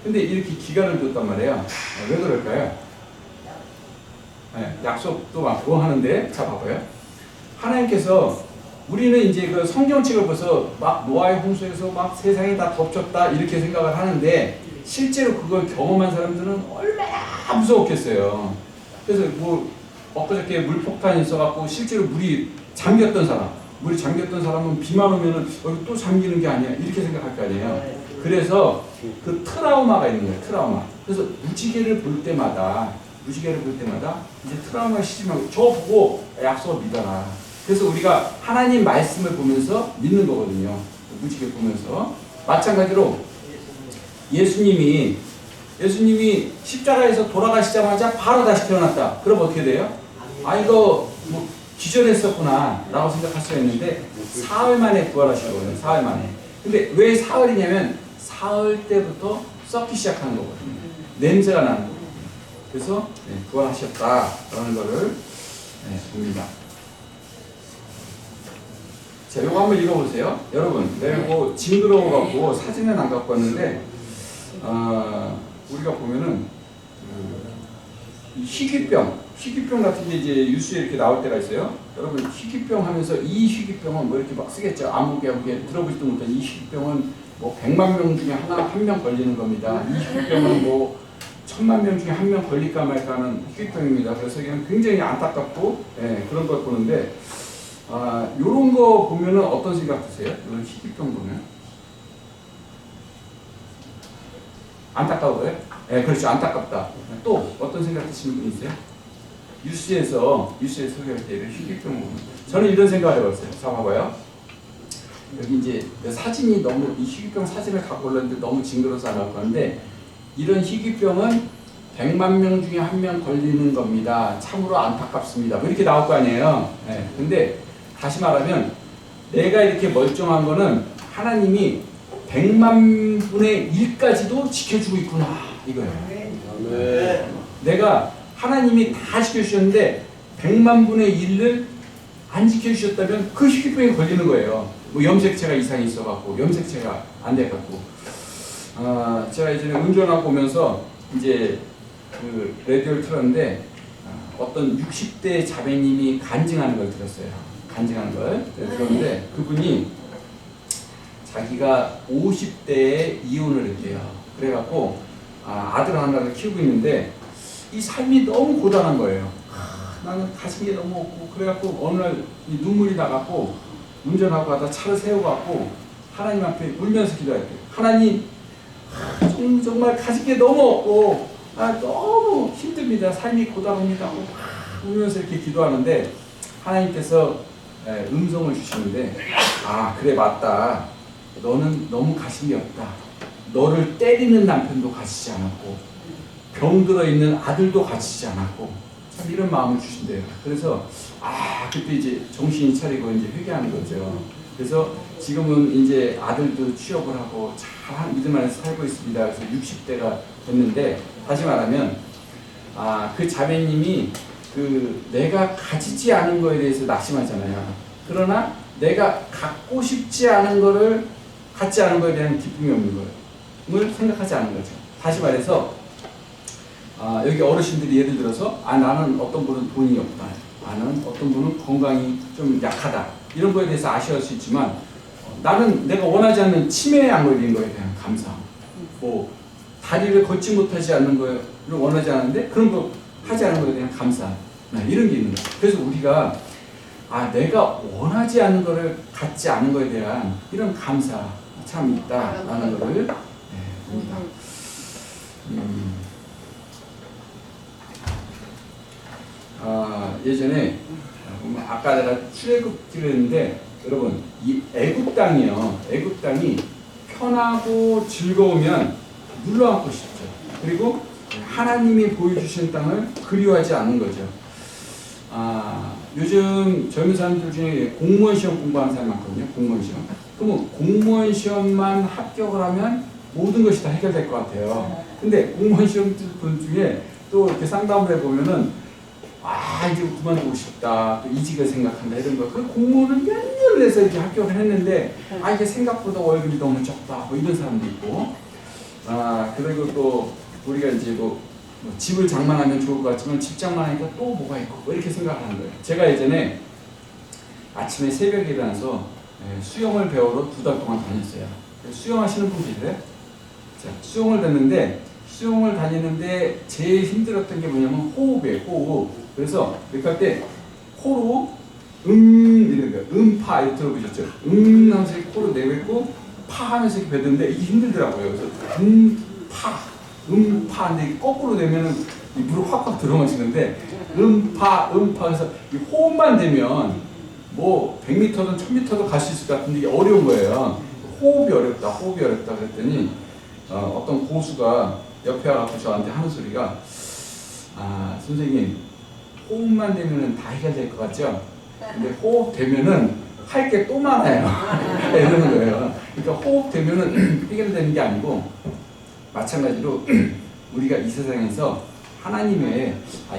Speaker 2: 근데 이렇게 기간을 뒀단 말이에요. 왜 그럴까요? 약속도 많고 하는데, 자 봐봐요. 하나님께서, 우리는 이제 그 성경책을 봐서 막 노아의 홍수에서 막 세상이 다 덮쳤다 이렇게 생각을 하는데, 실제로 그걸 경험한 사람들은 얼마나 무서웠겠어요. 그래서 뭐 엊그저께 물폭탄이 있어갖고 실제로 물이 잠겼던 사람은 비만 오면은 또 잠기는 게 아니야 이렇게 생각할 거 아니에요. 그래서 그 트라우마가 있는 거예요. 트라우마. 그래서 무지개를 볼 때마다 이제 트라우마를 시지만 저 보고 약속을 믿어라. 그래서 우리가 하나님 말씀을 보면서 믿는 거거든요. 무지개 보면서. 마찬가지로 예수님이 십자가에서 돌아가시자마자 바로 다시 태어났다. 그럼 어떻게 돼요? 이거 뭐 기절했었구나 라고 생각할 수가 있는데, 사흘 만에 부활하시거든요. 사흘 만에. 근데 왜 사흘이냐면 사흘 때부터 썩기 시작하는 거거든요. 냄새가 나는 거거든요. 그래서 부활하셨다라는 거를 봅니다. 자, 이거 한번 읽어보세요. 여러분, 내가 이거 징그러워갖고 사진은 안 갖고 왔는데, 우리가 보면은 희귀병 같은 게 이제 뉴스에 이렇게 나올 때가 있어요. 여러분, 희귀병 하면서 이 희귀병은 뭐 이렇게 막 쓰겠죠. 아무개 들어보지도 못한 이 희귀병은 뭐 100만 명 중에 한 명 걸리는 겁니다. 이 희귀병은 뭐 1000만 명 중에 한 명 걸릴까 말까 하는 희귀병입니다. 그래서 그냥 굉장히 안타깝고 그런 걸 보는데, 요런 거 보면은 어떤 생각 드세요? 이런 희귀병 보면 안타까워요? 그렇죠. 안타깝다. 또 어떤 생각 드시는 분 있어요? 뉴스에서 소개할 때 이런 희귀병 보면 저는 이런 생각을 해봤어요. 자, 봐봐요. 여기 이제 사진이 너무, 이 희귀병 사진을 갖고 올렸는데 너무 징그러워서 안 갖고 왔는데, 이런 희귀병은 100만 명 중에 한 명 걸리는 겁니다. 참으로 안타깝습니다. 뭐 이렇게 나올 거 아니에요. 근데 다시 말하면 내가 이렇게 멀쩡한 거는 하나님이 100만 분의 1까지도 지켜주고 있구나 이거예요. 내가 하나님이 다 지켜주셨는데 100만 분의 1을 안 지켜주셨다면 그 희귀병에 걸리는 거예요. 뭐 염색체가 이상이 있어갖고, 염색체가 안 돼갖고. 제가 예전에 운전하고 오면서 이제 그 라디오를 틀었는데, 어떤 60대 자매님이 간증하는 걸 들었어요. 그런데 그분이 자기가 50대에 이혼을 했대요. 그래갖고 아들 하나를 키우고 있는데 이 삶이 너무 고단한 거예요. 나는 가진 게 너무 없고, 그래갖고 어느 날 이 눈물이 나갖고 운전하고 가다 차를 세워갖고 하나님 앞에 울면서 기도했대요. 하나님, 정말 가진 게 너무 없고 너무 힘듭니다. 삶이 고단합니다. 울면서 이렇게 기도하는데 하나님께서 음성을 주시는데, 그래 맞다. 너는 너무 가진 게 없다. 너를 때리는 남편도 가지지 않았고 병들어 있는 아들도 가지지 않았고 참 이런 마음을 주신대요. 그래서 그때 이제 정신이 차리고 이제 회개하는 거죠. 그래서 지금은 이제 아들도 취업을 하고 잘 믿음 안에서 살고 있습니다. 그래서 60대가 됐는데 다시 말하면 그 자매님이 그 내가 가지지 않은 거에 대해서 낙심하잖아요. 그러나 내가 갖고 싶지 않은 거를 갖지 않은 거에 대한 기쁨이 없는 걸 생각하지 않은 거죠. 다시 말해서 여기 어르신들이 예를 들어서 나는 어떤 분은 돈이 없다. 나는 어떤 분은 건강이 좀 약하다. 이런 거에 대해서 아쉬워할 수 있지만 나는 내가 원하지 않는 치매에 안 걸린 거에 대한 감사. 뭐 다리를 걷지 못하지 않는 거를 원하지 않는데 그런 거 하지 않은 거에 대한 감사. 이런 게 있는 거예요. 그래서 우리가 내가 원하지 않는 거를 갖지 않은 거에 대한 이런 감사 참 있다라는 거를 봅니다. 예전에 아까 내가 출애굽기를 했는데 여러분 이 애굽 땅이요. 애굽 땅이 편하고 즐거우면 눌러앉고 싶죠. 그리고 하나님이 보여주신 땅을 그리워하지 않는 거죠. 요즘 젊은 사람들 중에 공무원 시험 공부하는 사람 많거든요. 공무원 시험. 그러면 공무원 시험만 합격을 하면 모든 것이 다 해결될 것 같아요. 근데 공무원 시험 분 중에 또 이렇게 상담을 해보면은 이제 그만두고 싶다, 또 이직을 생각한다 이런 거. 그 공무원을 몇 년을 해서 이렇게 합격을 했는데 이게 생각보다 월급이 너무 적다, 뭐 이런 사람도 있고. 그리고 또 우리가 이제 뭐 집을 장만하면 좋을 것 같지만 집 장만하니까 또 뭐가 있고 뭐 이렇게 생각하는 거예요. 제가 예전에 아침에 새벽에 일어나서 수영을 배우러 2달 동안 다녔어요. 수영하시는 분 계세요? 자, 수영을 다니는데 제일 힘들었던 게 뭐냐면 호흡이에요. 호흡. 그래서 이렇게 할 때 코로 이런 거예요. 음파 이렇게 들어보셨죠? 하면서 코로 내뱉고 파 하면서 이렇게 뱉는데 이게 힘들더라고요. 그래서 음파인데 거꾸로 되면은 물을 확확 들어마시는데 음파 해서 이 호흡만 되면 뭐 100m든 1000m도 갈 수 있을 것 같은데 이게 어려운 거예요. 호흡이 어렵다 그랬더니 어떤 고수가 옆에 와서 저한테 하는 소리가 선생님 호흡만 되면은 다 해결될 것 같죠? 근데 호흡 되면은 할 게 또 많아요. 이러는 거예요. 그러니까 호흡 되면은 해결되는 게 아니고 마찬가지로 우리가 이 세상에서 하나님 외에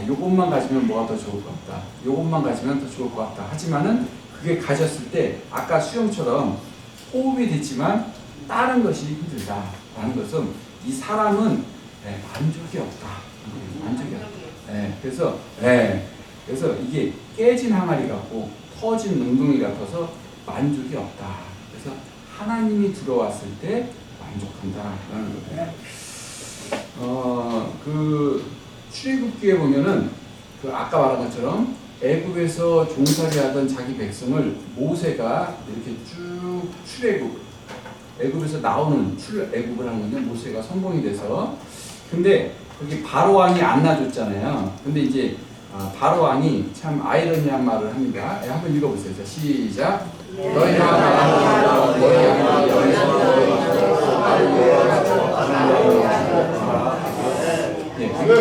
Speaker 2: 요것만 가지면 뭐가 더 좋을 것 같다. 요것만 가지면 더 좋을 것 같다. 하지만은 그게 가졌을 때 아까 수영처럼 호흡이 됐지만 다른 것이 힘들다라는 것은 이 사람은 만족이 없다. 만족이 없다. 그래서 이게 깨진 항아리 같고 터진 웅덩이 같아서 만족이 없다. 그래서 하나님이 들어왔을 때 만족한다라는 거예요. 그 출애굽기에 보면은 그 아까 말한 것처럼 애굽에서 종살이하던 자기 백성을 모세가 이렇게 쭉 애굽에서 나오는 애굽을 하는 건데 모세가 선봉이 돼서 근데 거기 바로 왕이 안 놔줬잖아요. 근데 이제 바로 왕이 참 아이러니한 말을 합니다. 한번 읽어보세요. 자, 시작. 너희가 나가서 너희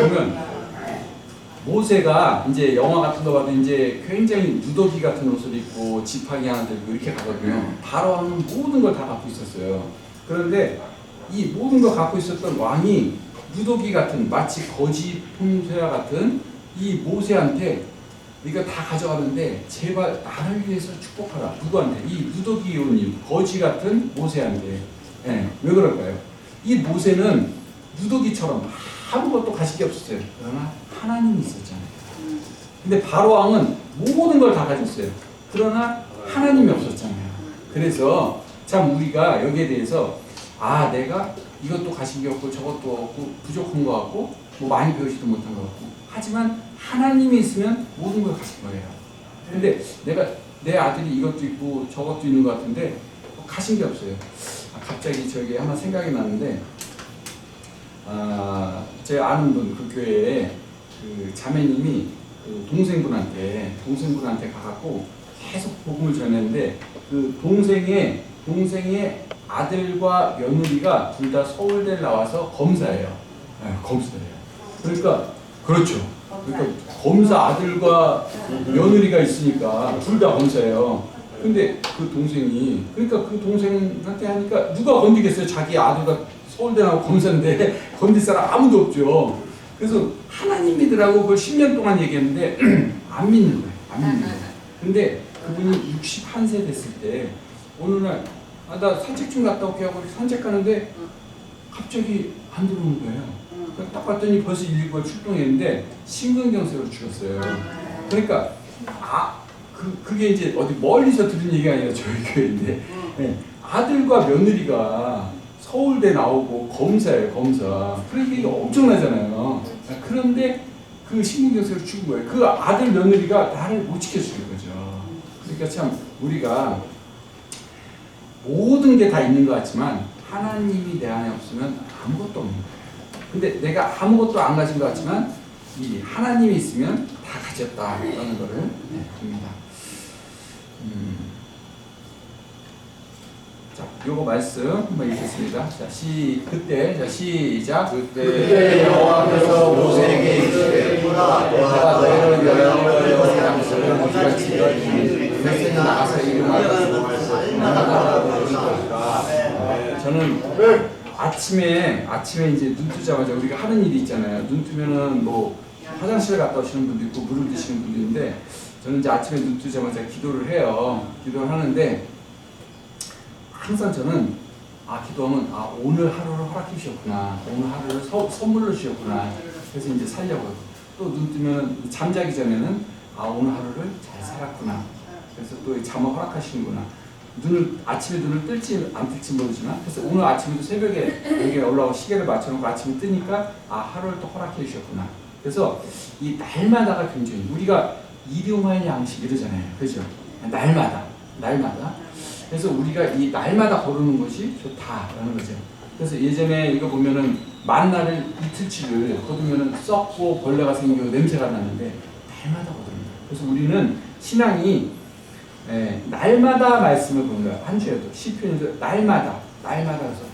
Speaker 2: 보면 모세가 이제 영화 같은 거 봐도 이제 굉장히 누더기 같은 옷을 입고 지팡이 하나 들고 이렇게 가거든요. 바로 왕은 모든 걸 다 갖고 있었어요. 그런데 이 모든 걸 갖고 있었던 왕이 누더기 같은 마치 거지 폼새와 같은 이 모세한테 이거 다 가져가는데 제발 나를 위해서 축복하라. 누구한테? 이 누더기 요님 거지 같은 모세한테. 왜 그럴까요? 이 모세는 누더기처럼 아무것도 가질 게 없었어요. 그러나 하나님이 있었잖아요. 근데 바로 왕은 모든 걸 다 가졌어요. 그러나 하나님이 없었잖아요. 그래서 참 우리가 여기에 대해서 내가 이것도 가진 게 없고 저것도 없고 부족한 것 같고 뭐 많이 배우지도 못한 것 같고 하지만 하나님이 있으면 모든 걸 가진 거예요. 근데 내 아들이 이것도 있고 저것도 있는 것 같은데 가진 게 없어요. 갑자기 저기 하나 생각이 나는데 제 아는 분 그 교회에 그 자매님이 그 동생분한테 가갖고 계속 복음을 전했는데 그 동생의 아들과 며느리가 둘 다 서울대를 나와서 검사예요. 네, 검사예요. 그러니까 그렇죠. 그러니까 검사 아들과 며느리가 있으니까 둘 다 검사예요. 근데 그 동생이 그러니까 그 동생한테 하니까 누가 건드겠어요? 자기 아들과 서울대 나오고 검사인데 건들 사람 아무도 없죠. 그래서 하나님 믿으라고 그걸 10년 동안 얘기했는데 안 믿는 거예요. 안 믿는 거예요. 근데 그분이 61세 됐을 때 어느 날 나 산책 좀 갔다 올게 하고 산책 가는데 갑자기 안 들어오는 거예요. 딱 봤더니 벌써 119가 출동했는데 심근경색으로 죽었어요. 그러니까 그게 이제 어디 멀리서 들은 얘기가 아니라 저희 교회인데 네, 아들과 며느리가 서울대 나오고 검사예요, 검사. 그러니까 이게 엄청나잖아요. 그런데 그 심근경색으로 죽은 거예요. 그 아들 며느리가 나를 못 지켜주는 거죠. 그러니까 참 우리가 모든 게 다 있는 것 같지만 하나님이 내 안에 없으면 아무것도 없는 거예요. 근데 내가 아무것도 안 가진 것 같지만 이 하나님이 있으면 다 가졌다라는 것을 봅니다. 자, 요거 말씀 한번 읽겠습니다. 자, 그때 시작.
Speaker 3: 그때 여호와께서 모세에게 이르시되 내가 너희를 여호와의 양식을
Speaker 2: 같이 너희 나가서 이름하고 저는 아침에 이제 눈 뜨자마자 우리가 하는 일이 있잖아요. 눈 뜨면은 뭐 화장실 갔다 오시는 분도 있고 물을 드시는 분도 있는데 저는 이제 아침에 눈 뜨자마자 기도를 해요. 기도를 하는데 항상 저는 기도하면 오늘 하루를 허락해 주셨구나. 오늘 하루를 선물로 주셨구나. 그래서 이제 살려고 또 눈 뜨면 잠자기 전에는 오늘 하루를 잘 살았구나. 그래서 또 잠을 허락하시는구나. 아침에 눈을 뜰지 안 뜰지 모르지만 그래서 오늘 아침에도 새벽에 여기 올라오고 시계를 맞춰놓고 아침에 뜨니까 하루를 또 허락해 주셨구나. 그래서 이 날마다가 굉장히 우리가 일용할 양식 이러잖아요. 그죠? 날마다. 그래서 우리가 이 날마다 거르는 것이 좋다라는 거죠. 그래서 예전에 이거 보면은 만나를 이틀치를 거두면은 썩고 벌레가 생기고 냄새가 나는데 날마다 거둡니다. 그래서 우리는 신앙이 날마다 말씀을 보는 거야. 한 주에도 시편에서 날마다 해서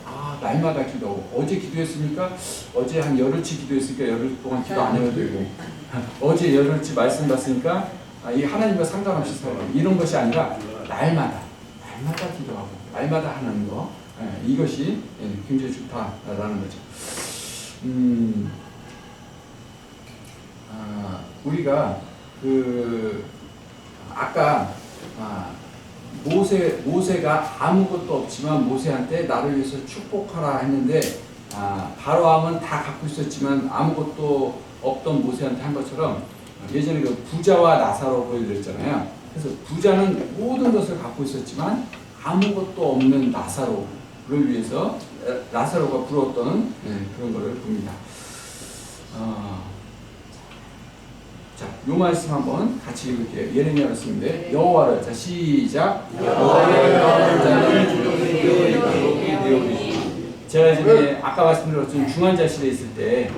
Speaker 2: 날마다 기도하고 어제 기도했으니까 어제 한 열흘치 기도했으니까 열흘 동안 기도 안 해도 되고 어제 열흘치 말씀 봤으니까 이 하나님과 상관없이 살고 이런 것이 아니라 날마다 기도하고 날마다 하는 거 이것이 굉장히 좋다라는 거죠. 우리가 아까 모세가 아무것도 없지만 모세한테 나를 위해서 축복하라 했는데 바로함은 다 갖고 있었지만 아무것도 없던 모세한테 한 것처럼 예전에 그 부자와 나사로 보여드렸잖아요. 그래서 부자는 모든 것을 갖고 있었지만 아무것도 없는 나사로를 위해서 나사로가 부러웠던 그런 것을 봅니다. 자, 요 말씀 한번 같이 읽을게요. 예레미야 말씀인데 여호와를 자 시작. 여호와를 제가 이제 아까 말씀드렸던 중환자실에 있을 때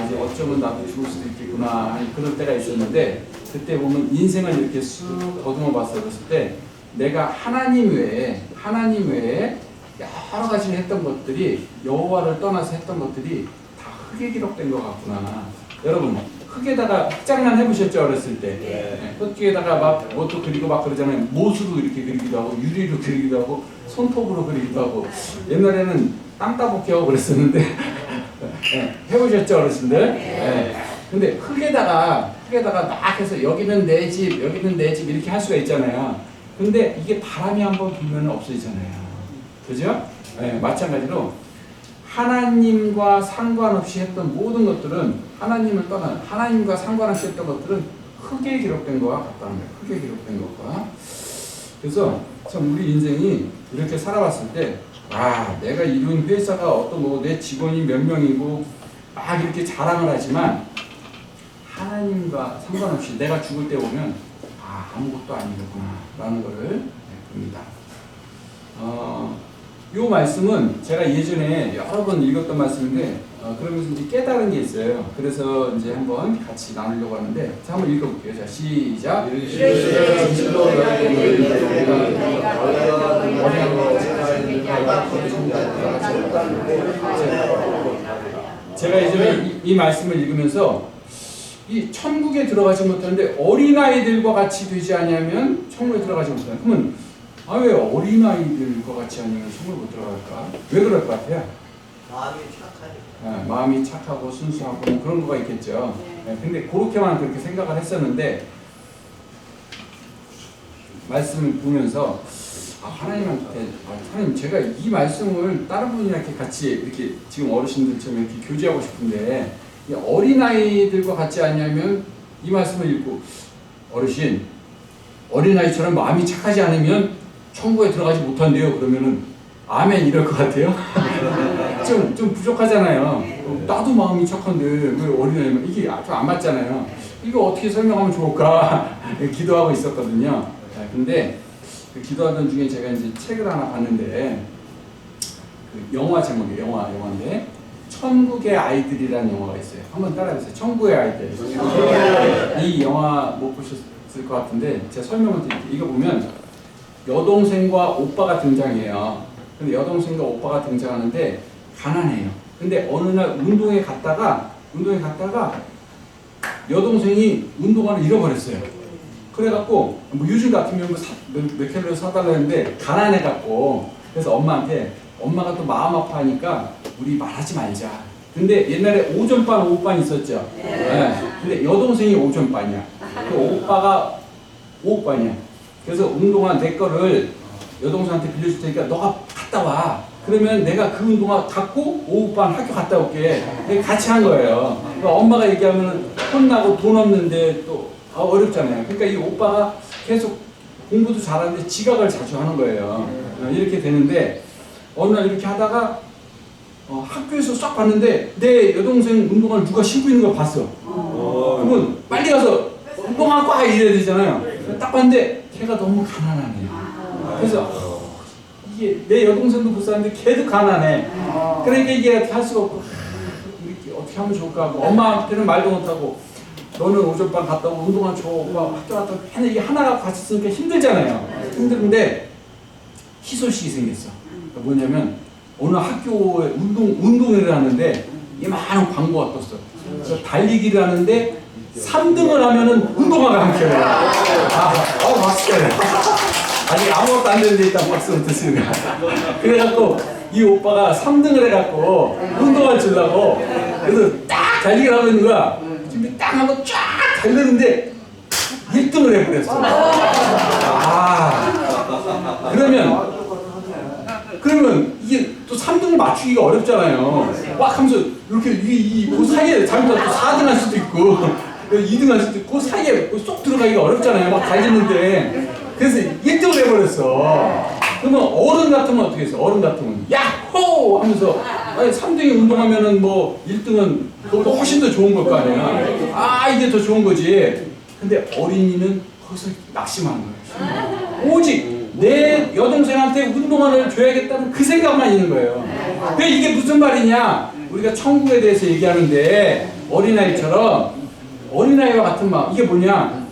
Speaker 2: 이제 어쩌면 나도 죽을 수도 있겠구나 그럴 때가 있었는데 그때 보면 인생을 이렇게 쑥 더듬어 봤을 때 내가 하나님 외에 여러 가지 했던 것들이 여호와를 떠나서 했던 것들이 다 흙에 기록된 것 같구나. 여러분 흙에다가 흙장난 해보셨죠? 어렸을 때 흙에다가 막 뭣도 그리고 막 그러잖아요. 못으로 이렇게 그리기도 하고 유리로 그리기도 하고 손톱으로 그리기도 하고 옛날에는 땅 따먹기 하고 그랬었는데 해보셨죠? 어르신들? 근데 흙에다가 막 해서 여기는 내 집 이렇게 할 수가 있잖아요. 근데 이게 바람이 한번 불면 없어지잖아요. 그죠? 마찬가지로 하나님과 상관없이 했던 모든 것들은 하나님과 상관없이 했던 것들은 흙에 기록된 것과 같다는 거예요. 흙에 기록된 것과. 그래서 참 우리 인생이 이렇게 살아왔을 때 내가 이룬 회사가 어떤 내 직원이 몇 명이고 막 이렇게 자랑을 하지만 하나님과 상관없이 내가 죽을 때 보면 아무것도 아니겠구나 라는 것을 봅니다. 이 말씀은 제가 예전에 여러 번 읽었던 말씀인데 그러면서 이제 깨달은 게 있어요. 그래서 이제 한번 같이 나누려고 하는데 자, 한번 읽어볼게요. 자, 시작. 제가 예전에 이 말씀을 읽으면서 이 천국에 들어가지 못하는데 어린아이들과 같이 되지 않으면 천국에 들어가지 못한다. 그러면 왜 어린아이들과 같이 아니면 천국에 못 들어갈까? 왜 그럴 것 같아요?
Speaker 3: 마음이 착하니까.
Speaker 2: 마음이 착하고 순수하고 뭐 그런 거가 있겠죠. 근데 그렇게만 그렇게 생각을 했었는데 말씀을 보면서 하나님한테 하나님 제가 이 말씀을 다른 분이랑 이렇게 같이 이렇게 지금 어르신들처럼 이렇게 교제하고 싶은데 이 어린아이들과 같지 않냐면 이 말씀을 읽고 어린아이처럼 마음이 착하지 않으면 천국에 들어가지 못한대요. 그러면은 아멘 이럴 것 같아요. 좀 부족하잖아요. 나도 마음이 착한데 왜 어린아이만 이게 좀 안 맞잖아요. 이거 어떻게 설명하면 좋을까 기도하고 있었거든요. 근데 그 기도하던 중에 제가 이제 책을 하나 봤는데 그 영화 제목이에요. 영화인데 천국의 아이들이라는 영화가 있어요. 한번 따라해보세요. 천국의 아이들. 이 영화 못 보셨을 것 같은데 제가 설명을 드릴게요. 이거 보면 여동생과 오빠가 등장해요. 근데 여동생과 오빠가 등장하는데 가난해요. 근데 어느 날 운동에 갔다가 여동생이 운동화를 잃어버렸어요. 그래갖고 뭐 요즘 같으면 몇 켤레 사달라 했는데 가난해갖고 그래서 엄마가 또 마음 아파하니까 우리 말하지 말자. 근데 옛날에 오전반 오후반 있었죠. 네. 근데 여동생이 오전반이야. 그 오빠가 오후반이야. 그래서 운동화 내 거를 여동생한테 빌려줄 테니까 너가 갔다 와. 그러면 내가 그 운동화 갖고 오후반 학교 갔다 올게. 같이 한 거예요. 그러니까 엄마가 얘기하면 혼나고 돈 없는데 또 어렵잖아요. 그러니까 이 오빠가 계속 공부도 잘하는데 지각을 자주 하는 거예요. 이렇게 되는데 어느 날 이렇게 하다가 학교에서 싹 봤는데 내 여동생 운동화를 누가 신고 있는 걸 봤어. 그러면 빨리 가서 운동화 꽉 이래야 되잖아요. 딱 봤는데 걔가 너무 가난하네. 그래서 이게 내 여동생도 불쌍한데 걔도 가난해. 그러니까 이게 할 수가 없고 이렇게 어떻게 하면 좋을까 하고 엄마한테는 말도 못하고 너는 오전반 갔다 오고 운동화 줘. 오빠 학교 갔다 오고 맨날 이게 하나가 같이 쓰니까 힘들잖아요. 힘든데 희소식이 생겼어. 뭐냐면 어느 학교에 운동회를 하는데 이만한 광고가 떴어. 그래서 달리기를 하는데 3등을 하면은 운동화가 한 켤레. 박수해. 아직 아무것도 안 되는데 일단 박수를 드시는 거야. 그래갖고 이 오빠가 3등을 해갖고 운동화를 주려고 그래서 딱 달리기를 하고 있는 거야. 지금 딱 하고 쫙 달렸는데 1등을 해버렸어. 그러면 이게 또 3등을 맞추기가 어렵잖아요. 꽉 하면서 이렇게 그 사이에 잘못하면 또 4등 할 수도 있고 2등 할 수도 있고 그 사이에 쏙 들어가기가 어렵잖아요. 막 달리는데 그래서 1등을 해버렸어. 그러면 어른 같으면 어떻게 했어? 어른 같으면 야호! 하면서 아니 3등이 운동하면은 뭐 1등은 그것도 훨씬 더 좋은 걸 거 아니야. 이게 더 좋은 거지. 근데 어린이는 거기서 낙심하는 거예요. 오직 내 여동생한테 운동화를 줘야겠다는 그 생각만 있는 거예요. 왜 이게 무슨 말이냐? 우리가 천국에 대해서 얘기하는데 어린아이처럼 어린아이와 같은 마음. 이게 뭐냐?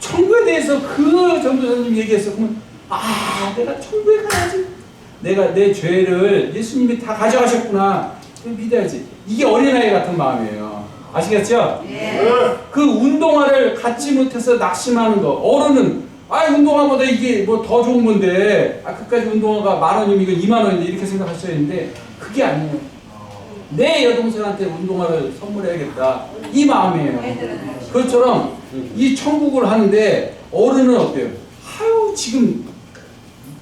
Speaker 2: 천국에 대해서 그 전도사님 얘기했어. 그러면 내가 천국에 가야지. 내가 내 죄를 예수님이 다 가져가셨구나. 믿어야지. 이게 어린아이 같은 마음이에요. 아시겠죠? 그 운동화를 갖지 못해서 낙심하는 거. 어른은 운동화보다 이게 뭐 더 좋은 건데 그까지 운동화가 10,000원이면 이건 20,000원인데 이렇게 생각하셔야 되는데 그게 아니에요. 내 여동생한테 운동화를 선물해야겠다 이 마음이에요. 그것처럼 이 천국을 하는데 어른은 어때요? 지금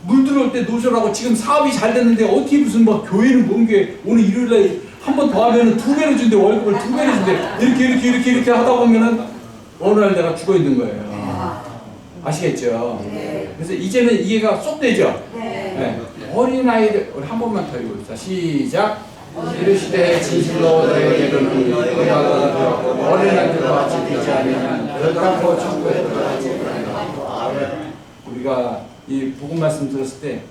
Speaker 2: 물 들어올 때 노쇼라고 지금 사업이 잘 됐는데 어떻게 무슨 막 교회는 뭔 게 오늘 일요일날 한 번 더 하면은 2배로 준대. 월급을 2배로 준대. 이렇게 하다 보면은 어느 날 내가 죽어 있는 거예요. 아시겠죠? 그래서 이제는 이해가 쏙 되죠? 어린아이들 우리 한 번만 더 읽어봅시다. 시작. 이르시되 진실로 너희에게 이르노니 어린아이들과 같이 되지 않으면 결단코 천국에 들어가지 못하리라. 우리가 이 복음 말씀 들었을 때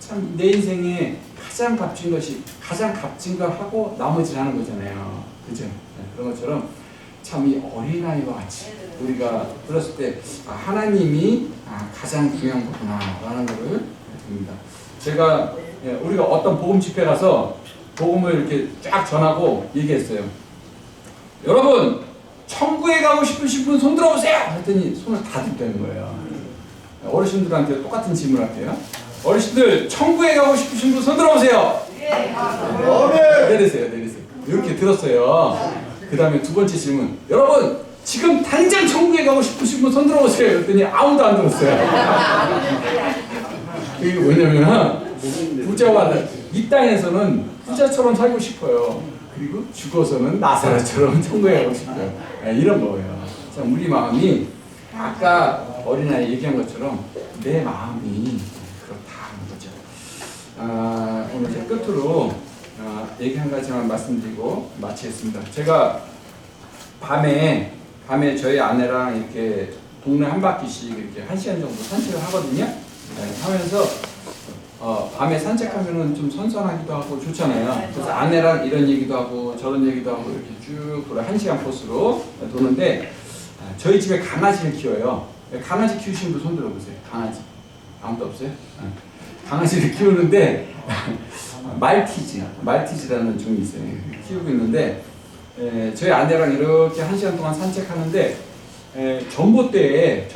Speaker 2: 참 내 인생에 가장 값진 것이 가장 값진 걸 하고 나머지를 하는 거잖아요. 그죠? 그런 것처럼 참 이 어린아이와 같이 우리가 들었을 때 하나님이 가장 중요한 거구나라는 것을 듭니다. 제가 우리가 어떤 복음 집회 가서 복음을 이렇게 쫙 전하고 얘기했어요. 여러분 천국에 가고 싶으신 분 손 들어보세요. 했더니 손을 다 든다는 거예요. 어르신들한테 똑같은 질문을 할게요. 어르신들 천국에 가고 싶으신 분 손 들어보세요. 내리세요. 이렇게 들었어요. 그 다음에 두 번째 질문. 여러분 지금 당장 천국에 가고 싶으신 분 손 들어보세요. 그랬더니 아무도 안 들었어요. 그게 왜냐면 부자와 이 땅에서는 부자처럼 살고 싶어요. 그리고 죽어서는 나사로처럼 천국에 가고 싶어요. 이런 거예요. 참 우리 마음이 아까 어린아이 얘기한 것처럼 내 마음이 그렇다는 거죠. 오늘 제 끝으로 얘기 한 가지만 말씀드리고 마치겠습니다. 제가 밤에 저희 아내랑 이렇게 동네 한 바퀴씩 이렇게 1시간 정도 산책을 하거든요. 하면서 밤에 산책하면은 좀 선선하기도 하고 좋잖아요. 그래서 아내랑 이런 얘기도 하고 저런 얘기도 하고 이렇게 쭉 돌아 1시간 코스로 도는데 저희 집에 강아지를 키워요. 강아지 키우시는 분 손 들어보세요. 강아지 아무도 없어요? 강아지를 키우는데 말티즈라는 종이 있어요. 키우고 있는데 저희 아내랑 이렇게 1시간 동안 산책하는데 전봇대에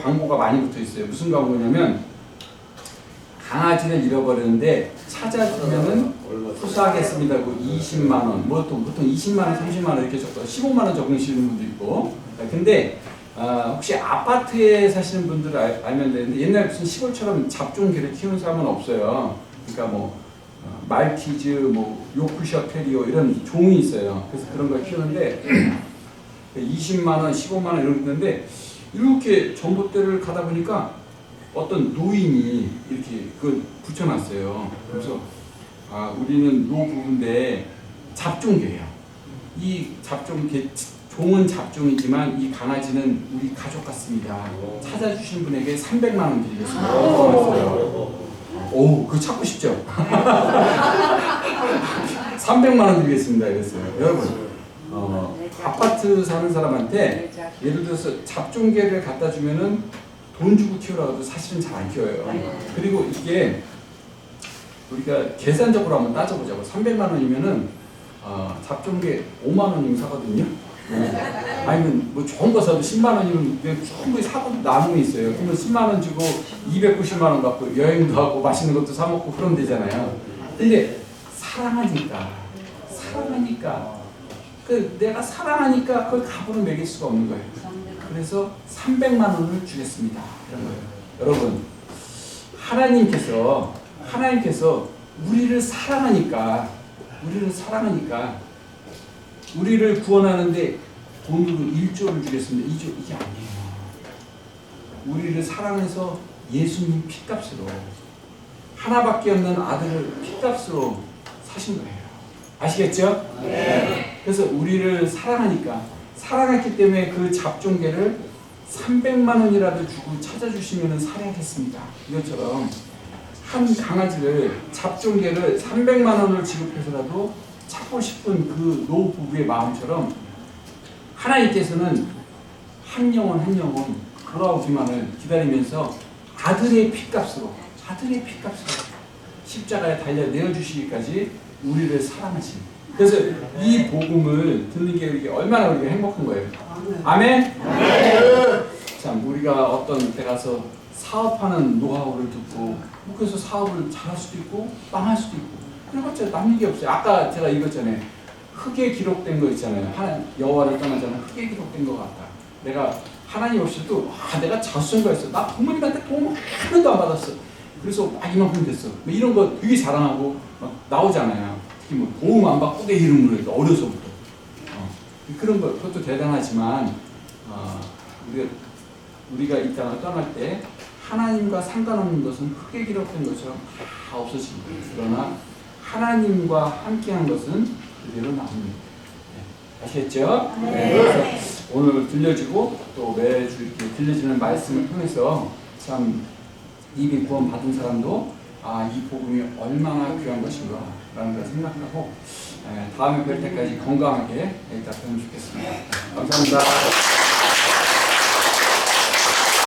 Speaker 2: 광고가 많이 붙어 있어요. 무슨 광고냐면 강아지를 잃어버렸는데 찾아주면은 후수하겠습니다. 20만 원, 보통 20만 원, 30만 원 이렇게 적고 15만 원 적으시는 분도 있고. 근데 혹시 아파트에 사시는 분들 알면 되는데 옛날 무슨 시골처럼 잡종개를 키우는 사람은 없어요. 그러니까 뭐 말티즈, 요크셔 테리어 이런 종이 있어요. 그래서 그런 걸 키우는데 20만 원, 15만 원 이런 거 있는데 이렇게 전봇대를 가다 보니까 어떤 노인이 이렇게 그걸 붙여놨어요. 그래서 우리는 노부부인데 잡종개예요. 이 잡종개 종은 잡종이지만 이 강아지는 우리 가족 같습니다. 찾아주신 분에게 300만 원 드리겠습니다. 오, 그거 찾고 싶죠? 300만 원 드리겠습니다. 이랬어요. 여러분, 아파트 사는 사람한테 예를 들어서 잡종개를 갖다 주면은 돈 주고 키우라고 해도 사실은 잘 안 키워요. 그리고 이게 우리가 계산적으로 한번 따져보자고. 300만 원이면은 잡종개 5만 원이면 사거든요. 아니면 뭐 좋은 거 사도 10만 원이면 충분히 사고 남음이 있어요. 그러면 10만 원 주고 290만 원 갖고 여행도 하고 맛있는 것도 사 먹고 그러면 되잖아요. 근데 사랑하니까 내가 사랑하니까 그걸 값으로 매길 수가 없는 거예요. 그래서 300만 원을 주겠습니다. 이런 거예요. 여러분, 하나님께서 우리를 사랑하니까 우리를 구원하는데 돈으로 1조를 주겠습니다. 2조 이게 아니에요. 우리를 사랑해서 예수님 피값으로 하나밖에 없는 아들을 피값으로 사신 거예요. 아시겠죠? 네. 그래서 우리를 사랑했기 때문에 그 잡종개를 300만 원이라도 주고 찾아주시면 살아야겠습니다. 이것처럼 한 강아지를 잡종개를 300만 원을 지급해서라도 찾고 싶은 그 노부부의 마음처럼 하나님께서는 한 영혼 돌아오기만을 기다리면서 아들의 피값으로 십자가에 달려 내어주시기까지 우리를 사랑하신. 그래서 이 복음을 듣는 게 우리가 얼마나 우리가 행복한 거예요. 아멘. 참 우리가 어떤 때 가서 사업하는 노하우를 듣고 그래서 사업을 잘할 수도 있고 망할 수도 있고 그래봤자 남 얘기 없어요. 아까 제가 읽었잖아요. 흙에 기록된 거 있잖아요. 여호와를 떠나자는 흙에 기록된 것 같다. 내가 하나님 없이도 내가 자수성가했어. 나 부모님한테 도움 하나도 안 받았어. 그래서 이만큼 됐어. 이런 거 되게 자랑하고 막 나오잖아요. 특히 뭐 도움 안 받고 내 이름으로 해서 어려서부터 그런 거 그것도 대단하지만 우리가 이 땅을 떠날 때 하나님과 상관없는 것은 흙에 기록된 것처럼 다 없어집니다. 그러나 하나님과 함께한 것은 그대로 남습니다. 네. 아시겠죠? 네. 그래서 오늘 들려지고 또 매주 이렇게 들려지는 말씀을 통해서 참 이미 구원 받은 사람도 이 복음이 얼마나 귀한 것인가라는 걸 생각하고 다음에 뵐 때까지 건강하게 있다 보면 좋겠습니다. 감사합니다.